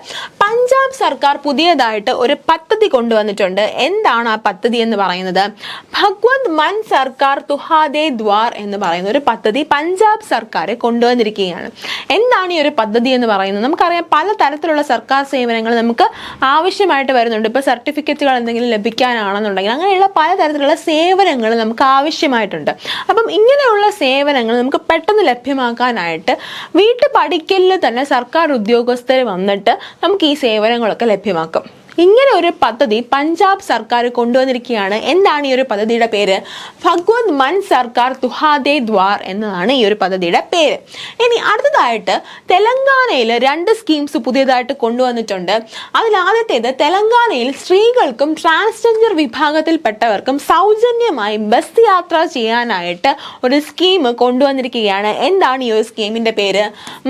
പഞ്ചാബ് സർക്കാർ പുതിയതായിട്ട് ഒരു പദ്ധതി കൊണ്ടുവന്നിട്ടുണ്ട്. എന്താണ് ആ പദ്ധതി എന്ന് പറയുന്നത്? ഭഗ്വന്ത് മൻ സർക്കാർ തുഹാദേ ദ്വാർ എന്ന് പറയുന്ന ഒരു പദ്ധതി പഞ്ചാബ് സർക്കാർ കൊണ്ടുവന്നിരിക്കുകയാണ്. എന്താണ് ഈ ഒരു പദ്ധതി എന്ന് പറയുന്നത്? നമുക്കറിയാം പല തരത്തിലുള്ള സർക്കാർ സേവനങ്ങൾ നമുക്ക് ആവശ്യമായിട്ട് വരുന്നുണ്ട്. ഇപ്പോൾ സർട്ടിഫിക്കറ്റുകൾ എന്തെങ്കിലും ലഭിക്കാനാണെന്നുണ്ടെങ്കിൽ അങ്ങനെയുള്ള പലതരത്തിലുള്ള സേവനങ്ങൾ നമുക്ക് ആവശ്യമായിട്ടുണ്ട്. അപ്പം ഇങ്ങനെയുള്ള സേവനങ്ങൾ നമുക്ക് പെട്ടെന്ന് ലഭ്യമാക്കാനായിട്ട് വീട്ടുപടിക്കലിൽ തന്നെ സർക്കാർ ഉദ്യോഗസ്ഥർ വന്നിട്ട് നമുക്ക് ഈ സേവനങ്ങളൊക്കെ ലഭ്യമാക്കും. ഇങ്ങനെ ഒരു പദ്ധതി പഞ്ചാബ് സർക്കാർ കൊണ്ടുവന്നിരിക്കുകയാണ്. എന്താണ് ഈ ഒരു പദ്ധതിയുടെ പേര്? ഭഗ്വന്ത് മൻ സർക്കാർ തുഹാദേ ദ്വാർ എന്നതാണ് ഈ ഒരു പദ്ധതിയുടെ പേര്. ഇനി അടുത്തതായിട്ട് തെലങ്കാനയിൽ 2 സ്കീംസ് പുതിയതായിട്ട് കൊണ്ടുവന്നിട്ടുണ്ട്. അതിലാദ്യത്തേത് തെലങ്കാനയിൽ സ്ത്രീകൾക്കും ട്രാൻസ്ജെൻഡർ വിഭാഗത്തിൽപ്പെട്ടവർക്കും സൗജന്യമായി ബസ് യാത്ര ചെയ്യാനായിട്ട് ഒരു സ്കീം കൊണ്ടുവന്നിരിക്കുകയാണ്. എന്താണ് ഈ ഒരു സ്കീമിന്റെ പേര്?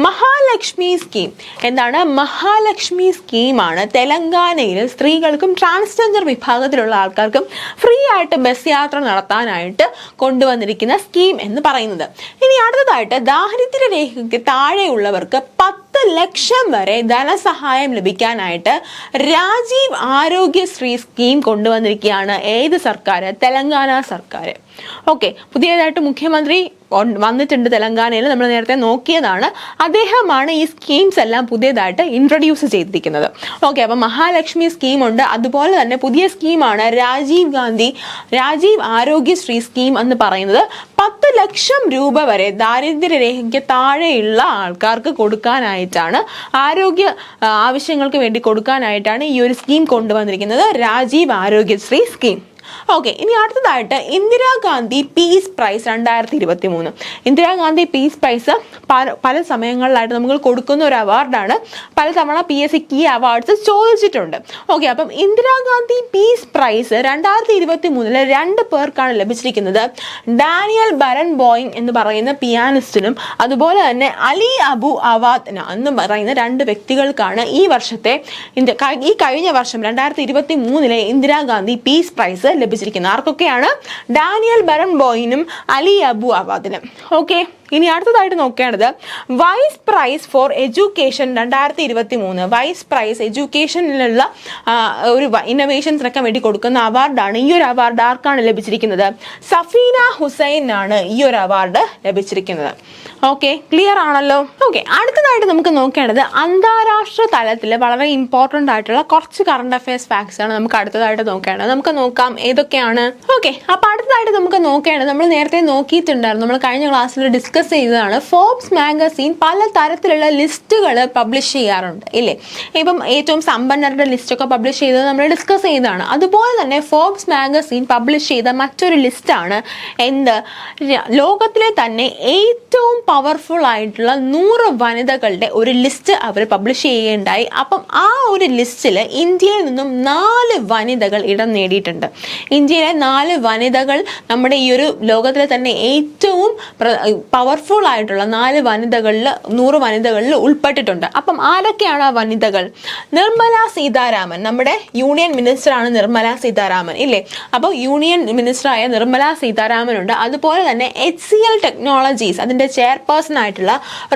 മഹാലക്ഷ്മി സ്കീം. എന്താണ്? മഹാലക്ഷ്മി സ്കീമാണ് തെലങ്കാനയിൽ സ്ത്രീകൾക്കും ട്രാൻസ്ജെൻഡർ വിഭാഗത്തിലുള്ള ആൾക്കാർക്കും ഫ്രീ ആയിട്ട് ബസ് യാത്ര നടത്താനായിട്ട് കൊണ്ടുവന്നിരിക്കുന്ന സ്കീം എന്ന് പറയുന്നത്. ഇനി അടുത്തതായിട്ട് ദാരിദ്ര്യ രേഖയ്ക്ക് താഴെയുള്ളവർക്ക് 10 ലക്ഷം വരെ ധനസഹായം ലഭിക്കാനായിട്ട് രാജീവ് ആരോഗ്യശ്രീ സ്കീം കൊണ്ടുവന്നിരിക്കുകയാണ്. ഏത് സർക്കാർ? തെലങ്കാന സർക്കാർ. ഓക്കെ, പുതിയതായിട്ട് മുഖ്യമന്ത്രി വന്നിട്ടുണ്ട് തെലങ്കാനയിൽ. നമ്മൾ നേരത്തെ നോക്കിയതാണ്. അദ്ദേഹമാണ് ഈ സ്കീംസ് എല്ലാം പുതിയതായിട്ട് ഇൻട്രൊഡ്യൂസ് ചെയ്തിരിക്കുന്നത്. ഓക്കെ, അപ്പം മഹാലക്ഷ്മി സ്കീം ഉണ്ട്. അതുപോലെ തന്നെ പുതിയ സ്കീമാണ് രാജീവ് ആരോഗ്യശ്രീ സ്കീം എന്ന് പറയുന്നത്. 10 ലക്ഷം രൂപ വരെ ദാരിദ്ര്യ രേഖയ്ക്ക് താഴെയുള്ള ആൾക്കാർക്ക് കൊടുക്കാനായിട്ടാണ്, ആരോഗ്യ ആവശ്യങ്ങൾക്ക് വേണ്ടി കൊടുക്കാനായിട്ടാണ് ഈ ഒരു സ്കീം കൊണ്ടുവന്നിരിക്കുന്നത്, രാജീവ് ആരോഗ്യശ്രീ സ്കീം. ഓക്കെ, ഇനി അടുത്തതായിട്ട് Indira Gandhi peace prize 2023. Indira Gandhi peace prize പല സമയങ്ങളിലായിട്ട് നമുക്ക് കൊടുക്കുന്ന ഒരു അവാർഡാണ്. പലതവണ PSCക്ക് ഈ അവാർഡ്സ് ചോദിച്ചിട്ടുണ്ട്. ഓക്കെ, അപ്പം ഇന്ദിരാഗാന്ധി പീസ് പ്രൈസ് 2023 2 പേർക്കാണ് ലഭിച്ചിരിക്കുന്നത്. ഡാനിയൽ ബരൻബോയിങ് എന്ന് പറയുന്ന പിയാനിസ്റ്റിനും അതുപോലെ തന്നെ അലി അബു അവാദ്ന എന്ന് പറയുന്ന 2 വ്യക്തികൾക്കാണ് ഈ കഴിഞ്ഞ വർഷം 2023 ഇന്ദിരാഗാന്ധി പീസ് പ്രൈസ് ലഭിച്ചിരിക്കുന്നത്. ആർക്കൊക്കെയാണ്? ഡാനിയൽ ബരൻബോയിനും അലി അബു അവാദിനും. ഓക്കെ, ഇനി അടുത്തതായിട്ട് നോക്കേണ്ടത് Wise Prize for Education 2023. Wise Prize എഡ്യൂക്കേഷനിലുള്ള ഒരു ഇന്നോവേഷൻസിനൊക്കെ വേണ്ടി കൊടുക്കുന്ന അവാർഡാണ്. ഈ ഒരു അവാർഡ് ആർക്കാണ് ലഭിച്ചിരിക്കുന്നത്? സഫീന ഹുസൈനാണ് ഈ ഒരു അവാർഡ് ലഭിച്ചിരിക്കുന്നത്. ഓക്കെ, ക്ലിയർ ആണല്ലോ? ഓക്കെ, അടുത്തതായിട്ട് നമുക്ക് നോക്കേണ്ടത് അന്താരാഷ്ട്ര തലത്തിൽ വളരെ ഇമ്പോർട്ടൻ്റ് ആയിട്ടുള്ള കുറച്ച് കറണ്ട് അഫയേഴ്സ് ഫാക്ട്സ് ആണ് നമുക്ക് അടുത്തതായിട്ട് നോക്കേണ്ടത്. നമുക്ക് നോക്കാം ഏതൊക്കെയാണ്. ഓക്കെ, അപ്പോൾ അടുത്തതായിട്ട് നമുക്ക് നോക്കേണ്ടത്, നമ്മൾ നേരത്തെ നോക്കിയിട്ടുണ്ടായിരുന്നു, നമ്മൾ കഴിഞ്ഞ ക്ലാസ്സിൽ ഡിസ്കസ് ചെയ്തതാണ്. ഫോബ്സ് മാഗസീൻ പല തരത്തിലുള്ള ലിസ്റ്റുകൾ പബ്ലിഷ് ചെയ്യാറുണ്ട് ഇല്ലേ? ഇപ്പം ഏറ്റവും സമ്പന്നരുടെ ലിസ്റ്റൊക്കെ പബ്ലിഷ് ചെയ്തത് നമ്മൾ ഡിസ്കസ് ചെയ്തതാണ്. അതുപോലെ തന്നെ ഫോബ്സ് മാഗസീൻ പബ്ലിഷ് ചെയ്ത മറ്റൊരു ലിസ്റ്റാണ് ലോകത്തിലെ തന്നെ ഏറ്റവും പവർഫുൾ ആയിട്ടുള്ള 100 വനിതകളുടെ ഒരു ലിസ്റ്റ് അവർ പബ്ലിഷ് ചെയ്യുകയുണ്ടായി. അപ്പം ആ ഒരു ലിസ്റ്റിൽ ഇന്ത്യയിൽ നിന്നും 4 വനിതകൾ ഇടം നേടിയിട്ടുണ്ട്. ഇന്ത്യയിലെ 4 വനിതകൾ നമ്മുടെ ഈ ഒരു ലോകത്തിലെ തന്നെ ഏറ്റവും പവർഫുൾ ആയിട്ടുള്ള 4 വനിതകളിൽ 100 വനിതകളിൽ ഉൾപ്പെട്ടിട്ടുണ്ട്. അപ്പം ആരൊക്കെയാണ് ആ വനിതകൾ? നിർമ്മല സീതാരാമൻ, നമ്മുടെ യൂണിയൻ മിനിസ്റ്ററാണ് നിർമ്മല സീതാരാമൻ ഇല്ലേ? അപ്പോൾ യൂണിയൻ മിനിസ്റ്ററായ നിർമ്മല സീതാരാമൻ ഉണ്ട്. അതുപോലെ തന്നെ HCL ടെക്നോളജീസ് അതിൻ്റെ ചെയർപേഴ്സൺ ആയിട്ടുള്ള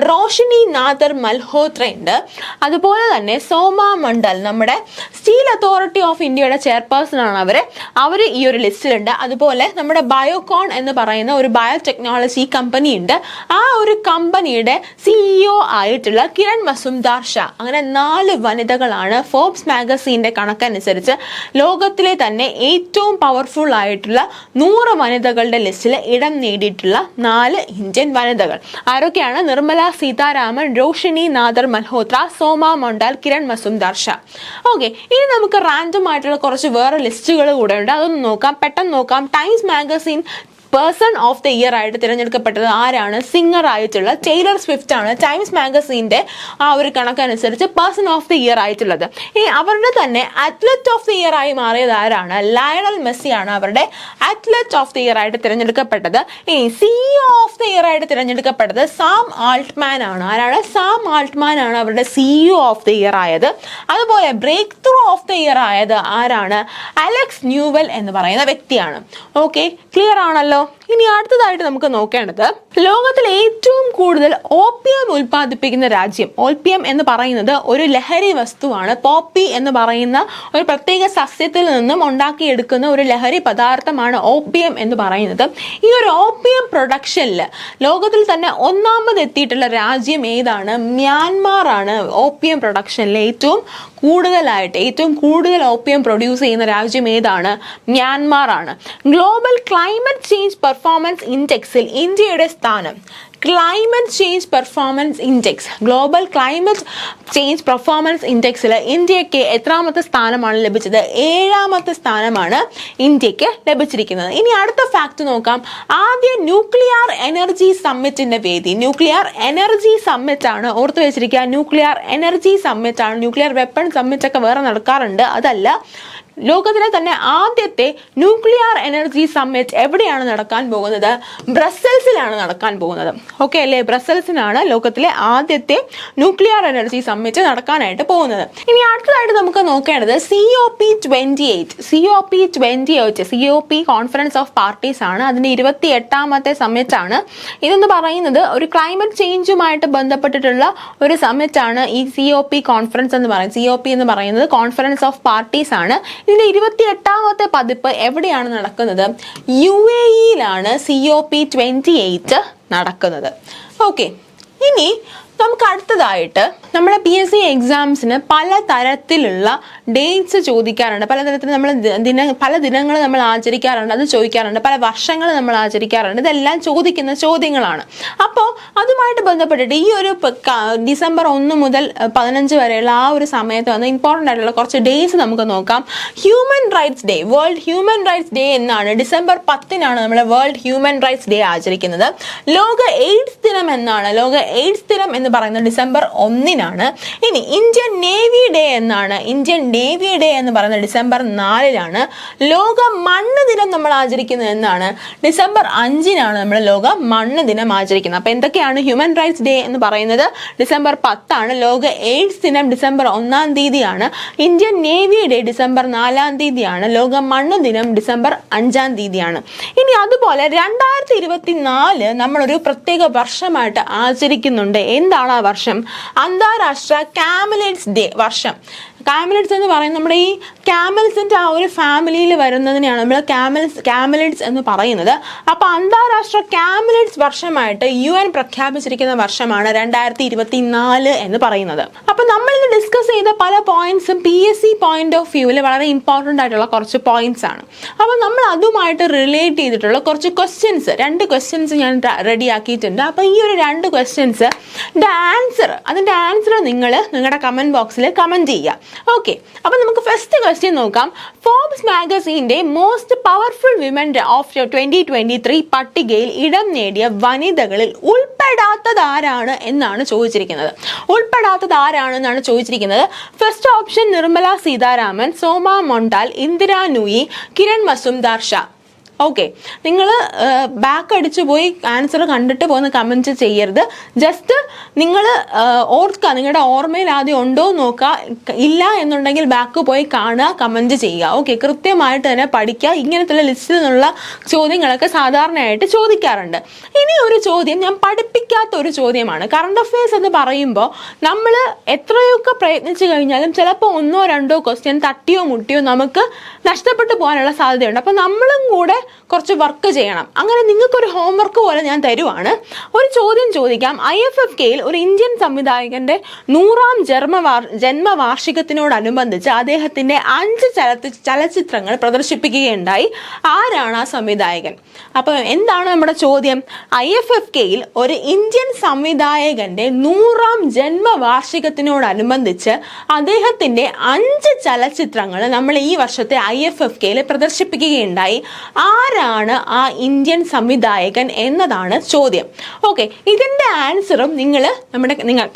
റോഷിനി നാദർ മൽഹോത്ര ഉണ്ട്. അതുപോലെ തന്നെ സോമ മണ്ഡൽ, നമ്മുടെ സ്റ്റീൽ അതോറിറ്റി ഓഫ് ഇന്ത്യയുടെ ചെയർപേഴ്സൺ ആണ് അവർ ഈ ഒരു ലിസ്റ്റിലുണ്ട്. അതുപോലെ നമ്മുടെ ബയോകോൺ എന്ന് പറയുന്ന ഒരു ബയോടെക്നോളജി കമ്പനി ഉണ്ട്. ആ ഒരു കമ്പനിയുടെ CEO ആയിട്ടുള്ള കിരൺ മസുംദാർ ഷാ. അങ്ങനെ 4 വനിതകളാണ് ഫോബ്സ് മാഗസീൻ്റെ കണക്കനുസരിച്ച് ലോകത്തിലെ തന്നെ ഏറ്റവും പവർഫുൾ ആയിട്ടുള്ള 100 വനിതകളുടെ ലിസ്റ്റിൽ ഇടം നേടിയിട്ടുള്ള 4 ഇന്ത്യൻ വനിതകൾ. ആരൊക്കെയാണ്? നിർമ്മല സീതാരാമൻ, റോഷിനി നാദർ മൽഹോത്ര, സോമ മണ്ഡൽ, കിരൺ മസുംദാർ ഷാ. ഓക്കെ, ഇനി നമുക്ക് റാൻഡം ആയിട്ടുള്ള കുറച്ച് വേറെ ലിസ്റ്റുകൾ കൂടെ ഉണ്ട്. അതൊന്ന് നോക്കാം, പെട്ടെന്ന് നോക്കാം. Times magazine person of the year ആയിട്ട് തിരഞ്ഞെടുക്കപ്പെട്ടത് ആരാണ്? സിംഗർ ആയിട്ടുള്ള ടൈലർ സ്വിഫ്റ്റ് ആണ് ടൈംസ് മാഗസീൻ്റെ ആ ഒരു കണക്കനുസരിച്ച് പേഴ്സൺ ഓഫ് ദ ഇയർ ആയിട്ടുള്ളത്. ഇനി അവരുടെ തന്നെ അത്ലറ്റ് ഓഫ് ദി ഇയർ ആയി മാറിയത് ആരാണ്? ലയണൽ മെസ്സി ആണ് അവരുടെ അത്ലറ്റ് ഓഫ് ദി ഇയർ ആയിട്ട് തിരഞ്ഞെടുക്കപ്പെട്ടത്. ഇനി സിഇഒ ഓഫ് ദി ഇയർ ആയിട്ട് തിരഞ്ഞെടുക്കപ്പെട്ടത് സാം ആൾട്ട്മാൻ ആണ്. ആരാണ്? സാം ആൾട്ട്മാൻ ആണ് അവരുടെ സിഇഒ ഓഫ് ദി ഇയർ ആയത്. അതുപോലെ breakthrough of the year ആയത് ആരാണ്? അലക്സ് ന്യൂവെൽ എന്ന് പറയുന്ന വ്യക്തിയാണ്. ഓക്കെ, ക്ലിയർ ആണല്ലോ. ഇനി അടുത്തതായിട്ട് നമുക്ക് നോക്കേണ്ടത് ലോകത്തിൽ ഏറ്റവും കൂടുതൽ ഓപ്പിയം ഉൽപ്പാദിപ്പിക്കുന്ന രാജ്യം. ഓപ്പിയം എന്ന് പറയുന്നത് ഒരു ലഹരി വസ്തുവാണ്. പോപ്പി എന്ന് പറയുന്ന ഒരു പ്രത്യേക സസ്യത്തിൽ നിന്നും ഉണ്ടാക്കിയെടുക്കുന്ന ഒരു ലഹരി പദാർത്ഥമാണ് ഓപ്പിയം എന്ന് പറയുന്നത്. ഈ ഒരു ഓപ്പിയം പ്രൊഡക്ഷനിൽ ലോകത്തിൽ തന്നെ ഒന്നാമത് എത്തിയിട്ടുള്ള രാജ്യം ഏതാണ്? മ്യാൻമാർ ആണ്. ഓപ്പിയം പ്രൊഡക്ഷനിൽ ഏറ്റവും കൂടുതൽ ഓപ്പിയം പ്രൊഡ്യൂസ് ചെയ്യുന്ന രാജ്യം ഏതാണ്? മ്യാൻമാർ ആണ്. ഗ്ലോബൽ ക്ലൈമറ്റ് ചേഞ്ച് പെർഫോമൻസ് ഇൻഡെക്സിൽ ഇന്ത്യയുടെ സ്ഥാനം. Climate change performance index, global climate change performance ഇൻഡെക്സിൽ ഇന്ത്യക്ക് എത്രാമത്തെ സ്ഥാനമാണ് ലഭിച്ചത്? 7ാമത്തെ സ്ഥാനമാണ് ഇന്ത്യക്ക് ലഭിച്ചിരിക്കുന്നത്. ഇനി അടുത്ത ഫാക്ട് നോക്കാം. ആദ്യ ന്യൂക്ലിയർ എനർജി സമ്മിറ്റിന്റെ വേദി ന്യൂക്ലിയർ എനർജി സമ്മിറ്റ് ആണ്. ഓർത്തു വെച്ചിരിക്കുക, ന്യൂക്ലിയർ എനർജി സമ്മിറ്റ് ആണ്. ന്യൂക്ലിയർ വെപ്പൺ സമ്മിറ്റ് ഒക്കെ വേറെ നടക്കാറുണ്ട്, അതല്ല. ലോകത്തിലെ തന്നെ ആദ്യത്തെ ന്യൂക്ലിയർ എനർജി സമ്മിറ്റ് എവിടെയാണ് നടക്കാൻ പോകുന്നത്? ബ്രസൽസിലാണ് നടക്കാൻ പോകുന്നത്. ഓക്കെ അല്ലേ? ബ്രസൽസിലാണ് ലോകത്തിലെ ആദ്യത്തെ ന്യൂക്ലിയർ എനർജി സമ്മിറ്റ് നടക്കാനായിട്ട് പോകുന്നത്. ഇനി അടുത്തതായിട്ട് നമുക്ക് നോക്കേണ്ടത് COP28 കോൺഫറൻസ് ഓഫ് പാർട്ടീസ് ആണ്. അതിന്റെ 28ാമത്തെ സമ്മിറ്റ് ആണ്. ഇതെന്ന് പറയുന്നത് ഒരു ക്ലൈമറ്റ് ചേഞ്ചുമായിട്ട് ബന്ധപ്പെട്ടിട്ടുള്ള ഒരു സമ്മിറ്റ് ആണ്. ഈ COP കോൺഫറൻസ് എന്ന് പറയുന്നത്, COP എന്ന് പറയുന്നത് കോൺഫറൻസ് ഓഫ് പാർട്ടീസ് ആണ്. ഇതിന്റെ 28ാമത്തെ പതിപ്പ് എവിടെയാണ് നടക്കുന്നത്? UAE-യിലാണ് COP28 നടക്കുന്നത്. ഓക്കെ, ഇനി നമുക്ക് അടുത്തതായിട്ട് നമ്മുടെ PSC എക്സാംസിന് പലതരത്തിലുള്ള ഡേറ്റ്സ് ചോദിക്കാറുണ്ട്. പലതരത്തിൽ നമ്മൾ പല ദിനങ്ങൾ നമ്മൾ ആചരിക്കാറുണ്ട്, അത് ചോദിക്കാറുണ്ട്. പല വർഷങ്ങൾ നമ്മൾ ആചരിക്കാറുണ്ട്. ഇതെല്ലാം ചോദിക്കുന്ന ചോദ്യങ്ങളാണ്. അപ്പോൾ അതുമായിട്ട് ബന്ധപ്പെട്ടിട്ട് ഈ ഒരു ഡിസംബർ 1 മുതൽ 15 വരെയുള്ള ആ ഒരു സമയത്ത് വന്ന് ഇമ്പോർട്ടൻ്റ് ആയിട്ടുള്ള കുറച്ച് ഡേയ്സ് നമുക്ക് നോക്കാം. Human rights day, world human rights day എന്നാണ്. ഡിസംബർ 10-നാണ് നമ്മൾ വേൾഡ് ഹ്യൂമൻ റൈറ്റ്സ് ഡേ ആചരിക്കുന്നത്. ലോക എയ്ഡ്സ് ദിനം എന്നാണ്. ലോക എയ്ഡ്സ് ദിനം എന്ന് പറയുന്നത് ഡിസംബർ 1-നാണ്. ഇനി ഇന്ത്യൻ നേവി ഡേ എന്നാണ്. ഇന്ത്യൻ നേവി ഡേ എന്ന് പറയുന്നത് ഡിസംബർ 4-ലാണ്. ലോക മണ്ണ് ദിനം നമ്മൾ ആചരിക്കുന്നത് എന്നാണ്. ഡിസംബർ 5-നാണ് നമ്മൾ ലോക മണ്ണ് ദിനം ആചരിക്കുന്നത്. അപ്പൊ എന്തൊക്കെയാണ്? ഹ്യൂമൻ റൈറ്റ്സ് ഡേ എന്ന് പറയുന്നത് ഡിസംബർ 10-ആണ്. ലോക എയ്ഡ്സ് ദിനം ഡിസംബർ 1-ാം തീയതിയാണ്. ഇന്ത്യൻ നേവി ഡേ ഡിസംബർ 4-ാം തീയതിയാണ്. ലോക മണ്ണ് ദിനം ഡിസംബർ 5-ാം തീയതിയാണ്. ഇനി അതുപോലെ 2024 നമ്മളൊരു പ്രത്യേക വർഷമായിട്ട് ആചരിക്കുന്നുണ്ട്. എന്താണ് ആ വർഷം? അന്താരാഷ്ട്ര കാമലേറ്റ്സ് ഡേ വർഷം. കാമലേറ്റ്സ് എന്ന് പറയുന്നത് നമ്മുടെ ഈ ക്യാമൽസിന്റെ ആ ഒരു ഫാമിലിയിൽ വരുന്നതിനെയാണ് നമ്മൾ കാമലേറ്റ്സ് എന്ന് പറയുന്നത്. അപ്പൊ അന്താരാഷ്ട്ര കാമലേറ്റ്സ് വർഷമായിട്ട് UN പ്രഖ്യാപിച്ചിരിക്കുന്ന വർഷമാണ് 2024 എന്ന് പറയുന്നത്. അപ്പൊ നമ്മൾ ഇന്ന് ഡിസ്കസ് ചെയ്ത പല പോയിന്റ്സും PSC പോയിന്റ് ഓഫ് വ്യൂവിൽ വളരെ ഇമ്പോർട്ടൻ്റ് ആയിട്ടുള്ള കുറച്ച് പോയിന്റ്സ് ആണ്. അപ്പൊ നമ്മൾ അതുമായിട്ട് റിലേറ്റ് ചെയ്തിട്ടുള്ള കുറച്ച് രണ്ട് ക്വസ്റ്റ്യൻസ് ഞാൻ റെഡി ആക്കിയിട്ടുണ്ട്. അപ്പൊ ഈ ഒരു 2 ക്വസ്റ്റ്യൻസ് അതിന്റെ ആൻസർ നിങ്ങൾ നിങ്ങളുടെ കമന്റ് ബോക്സിൽ കമന്റ് ചെയ്യുക. ഓക്കെ, അപ്പൊ നമുക്ക് ഫസ്റ്റ് ക്വസ്റ്റ്യൻ നോക്കാം. ഫോർബ്സ് മാഗസീന്റെ മോസ്റ്റ് പവർഫുൾ വിമൻ ഓഫ് 2023 പട്ടികയിൽ ഇടം നേടിയ വനിതകളിൽ ഉൾപ്പെടാത്തത് ആരാണ് എന്നാണ് ചോദിച്ചിരിക്കുന്നത്. First option Nirmala Sitharaman, Soma Mondal, Indira Nooyi, Kiran Mazumdar Shaw. Okay, നിങ്ങൾ ബാക്ക് അടിച്ചു പോയി ആൻസർ കണ്ടിട്ട് പോകുന്ന കമൻറ്റ് ചെയ്യരുത്. ജസ്റ്റ് നിങ്ങൾ ഓർക്കുക, നിങ്ങളുടെ ഓർമ്മയിൽ ആദ്യം ഉണ്ടോ നോക്കുക. ഇല്ല എന്നുണ്ടെങ്കിൽ ബാക്ക് പോയി കാണുക, കമൻറ്റ് ചെയ്യുക. ഓക്കെ, കൃത്യമായിട്ട് തന്നെ പഠിക്കുക. ഇങ്ങനത്തെ ലിസ്റ്റിൽ നിന്നുള്ള ചോദ്യങ്ങളൊക്കെ സാധാരണയായിട്ട് ചോദിക്കാറുണ്ട്. ഇനി ഒരു ചോദ്യം ഞാൻ പഠിപ്പിക്കാത്ത ഒരു ചോദ്യമാണ്. കറണ്ട് അഫയേഴ്സ് എന്ന് പറയുമ്പോൾ നമ്മൾ എത്രയൊക്കെ പ്രയത്നിച്ചു കഴിഞ്ഞാലും ചിലപ്പോൾ 1-2 ക്വസ്റ്റ്യൻ തട്ടിയോ മുട്ടിയോ നമുക്ക് നഷ്ടപ്പെട്ടു പോകാനുള്ള സാധ്യതയുണ്ട്. അപ്പം നമ്മളും കൂടെ കുറച്ച് വർക്ക് ചെയ്യണം. അങ്ങനെ നിങ്ങൾക്കൊരു ഹോംവർക്ക് പോലെ ഞാൻ തരുവാണ്. ഒരു ചോദ്യം ചോദിക്കാം. IFFKയിൽ ഒരു ഇന്ത്യൻ സംവിധായകന്റെ 100ാം ജന്മവാർഷികത്തിനോടനുബന്ധിച്ച് അദ്ദേഹത്തിന്റെ 5 ചലച്ചിത്രങ്ങൾ പ്രദർശിപ്പിക്കുകയുണ്ടായി. ആരാണ് ആ സംവിധായകൻ? അപ്പൊ എന്താണ് നമ്മുടെ ചോദ്യം? IFFKയിൽ ഒരു ഇന്ത്യൻ സംവിധായകന്റെ 100ാം ജന്മവാർഷികത്തിനോടനുബന്ധിച്ച് അദ്ദേഹത്തിന്റെ 5 ചലച്ചിത്രങ്ങൾ നമ്മൾ ഈ വർഷത്തെ IFFKയിൽ പ്രദർശിപ്പിക്കുകയുണ്ടായി. ആരാണ് ആ ഇന്ത്യൻ സംവിധായകൻ എന്നതാണ് ചോദ്യം. ഓക്കെ, ഇതിൻ്റെ ആൻസറും നിങ്ങൾ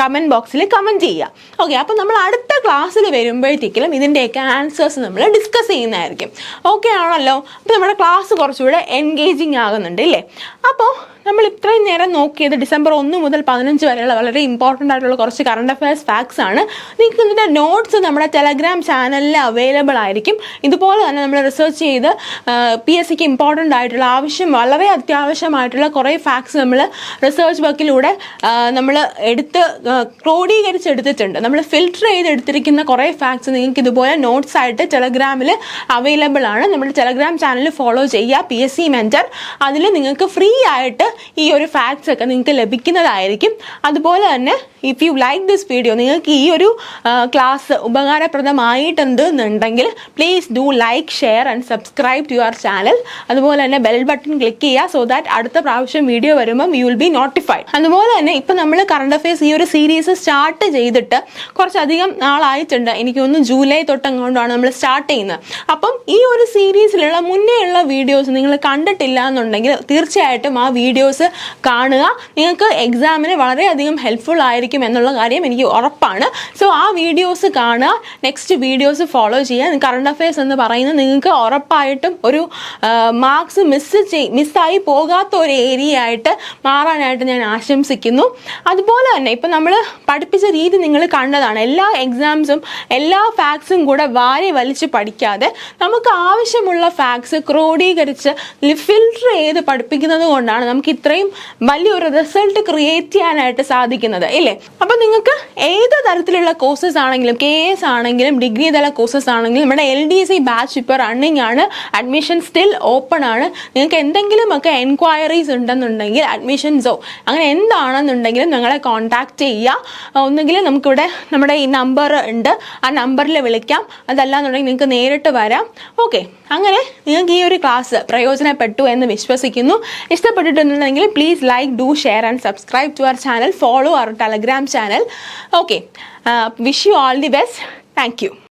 കമൻറ്റ് ബോക്സിൽ കമൻറ്റ് ചെയ്യുക. ഓക്കെ, അപ്പോൾ നമ്മൾ അടുത്ത ക്ലാസ്സിൽ വരുമ്പോഴത്തേക്കും ഇതിൻ്റെയൊക്കെ ആൻസേഴ്സ് നമ്മൾ ഡിസ്കസ് ചെയ്യുന്നതായിരിക്കും. ഓക്കെ ആണല്ലോ? അപ്പോൾ നമ്മുടെ ക്ലാസ് കുറച്ചുകൂടെ എൻഗേജിങ് ആകുന്നുണ്ട് ഇല്ലേ? അപ്പോൾ നമ്മൾ ഇത്രയും നേരം നോക്കിയത് ഡിസംബർ 1 മുതൽ 15 വരെയുള്ള വളരെ ഇമ്പോർട്ടൻ്റ് ആയിട്ടുള്ള കുറച്ച് കറണ്ട് അഫയേഴ്സ് ഫാക്ട്സ് ആണ്. നിങ്ങൾക്ക് ഇതിൻ്റെ നോട്ട്സ് നമ്മുടെ ടെലഗ്രാം ചാനലിൽ അവൈലബിൾ ആയിരിക്കും. ഇതുപോലെ തന്നെ നമ്മൾ റിസർച്ച് ചെയ്ത് PSCക്ക് ഇമ്പോർട്ടൻ്റ് ആയിട്ടുള്ള വളരെ അത്യാവശ്യമായിട്ടുള്ള കുറേ ഫാക്ട്സ് നമ്മൾ റിസർച്ച് വർക്കിലൂടെ നമ്മൾ ക്രോഡീകരിച്ചെടുത്തിട്ടുണ്ട്. നമ്മൾ ഫിൽറ്റർ ചെയ്തെടുത്തിരിക്കുന്ന കുറേ ഫാക്ട്സ് നിങ്ങൾക്ക് ഇതുപോലെ നോട്ട്സ് ആയിട്ട് ടെലഗ്രാമിൽ അവൈലബിൾ ആണ്. നമ്മുടെ ടെലഗ്രാം ചാനൽ ഫോളോ ചെയ്യുക, PSC മെൻറ്റർ. അതിൽ നിങ്ങൾക്ക് ഫ്രീ ആയിട്ട് ഈ ഒരു ഫാക്ട്സ് ഒക്കെ നിങ്ങൾക്ക് ലഭിക്കുന്നതായിരിക്കും. അതുപോലെ തന്നെ if you like this video, നിങ്ങൾക്ക് ഈ ഒരു ക്ലാസ് ഉപകാരപ്രദമായിട്ടുണ്ടെന്നുണ്ടെങ്കിൽ please do like, share and subscribe to your channel. അതുപോലെ തന്നെ ബെൽ ബട്ടൺ ക്ലിക്ക് ചെയ്യുക, സോ ദാറ്റ് അടുത്ത പ്രാവശ്യം വീഡിയോ വരുമ്പം യു വിൽ ബി നോട്ടിഫൈഡ്. അതുപോലെ തന്നെ ഇപ്പം നമ്മൾ കറണ്ട് അഫയേഴ്സ് ഈ ഒരു സീരീസ് സ്റ്റാർട്ട് ചെയ്തിട്ട് കുറച്ചധികം നാളായിട്ടുണ്ട്. എനിക്ക് തോന്നുന്നു ജൂലൈ തൊട്ടങ്ങോട്ടാണ് നമ്മൾ സ്റ്റാർട്ട് ചെയ്യുന്നത്. അപ്പം ഈ ഒരു സീരീസിലുള്ള മുന്നേയുള്ള വീഡിയോസ് നിങ്ങൾ കണ്ടിട്ടില്ല എന്നുണ്ടെങ്കിൽ തീർച്ചയായിട്ടും ആ വീഡിയോസ് കാണുക. നിങ്ങൾക്ക് എക്സാമിന് വളരെയധികം ഹെൽപ്ഫുൾ ആയിരിക്കും എന്നുള്ള കാര്യം എനിക്ക് ഉറപ്പാണ്. സോ ആ വീഡിയോസ് കാണുക, നെക്സ്റ്റ് വീഡിയോസ് ഫോളോ ചെയ്യുക. കറണ്ട് അഫയേഴ്സ് എന്ന് പറയുന്നത് നിങ്ങൾക്ക് ഉറപ്പായിട്ടും ഒരു മാർക്സ് മിസ്സായി പോകാത്ത ഒരു ഏരിയ ആയിട്ട് മാറാനായിട്ട് ഞാൻ ആശംസിക്കുന്നു. അതുപോലെ തന്നെ ഇപ്പം നമ്മൾ പഠിപ്പിച്ച രീതി നിങ്ങൾ കണ്ടതാണ്. എല്ലാ എക്സാംസും എല്ലാ ഫാക്ട്സും കൂടെ വാരി വലിച്ച് പഠിക്കാതെ നമുക്ക് ആവശ്യമുള്ള ഫാക്ട്സ് ക്രോഡീകരിച്ച് ഫിൽട്ടർ ചെയ്ത് പഠിപ്പിക്കുന്നത് കൊണ്ടാണ് നമുക്ക് ഇത്രയും വലിയൊരു റിസൾട്ട് ക്രിയേറ്റ് ചെയ്യാനായിട്ട് സാധിക്കുന്നത് ഇല്ലേ? അപ്പം നിങ്ങൾക്ക് ഏത് തരത്തിലുള്ള കോഴ്സസ് ആണെങ്കിലും, KS ആണെങ്കിലും ഡിഗ്രി തല കോഴ്സസ് ആണെങ്കിലും നമ്മുടെ LDC ബാച്ച് ഇപ്പോൾ റണ്ണിങ് ആണ്. അഡ്മിഷൻ സ്റ്റിൽ ഓപ്പൺ ആണ്. നിങ്ങൾക്ക് എന്തെങ്കിലുമൊക്കെ എൻക്വയറീസ് ഉണ്ടെന്നുണ്ടെങ്കിൽ, അഡ്മിഷൻസോ അങ്ങനെ എന്താണെന്നുണ്ടെങ്കിലും ഞങ്ങളെ കോൺടാക്ട് ചെയ്യുക. ഒന്നുകിൽ നമുക്കിവിടെ നമ്മുടെ ഈ നമ്പർ ഉണ്ട്, ആ നമ്പറിൽ വിളിക്കാം. അതല്ലാന്നുണ്ടെങ്കിൽ നിങ്ങൾക്ക് നേരിട്ട് വരാം. ഓക്കെ, അങ്ങനെ നിങ്ങൾക്ക് ഈ ഒരു ക്ലാസ് പ്രയോജനപ്പെട്ടു എന്ന് വിശ്വസിക്കുന്നു. ഇഷ്ടപ്പെട്ടിട്ടുണ്ടെങ്കിൽ please like, do share and subscribe to our channel, follow our Telegram channel. Okay, wish you all the best. Thank you.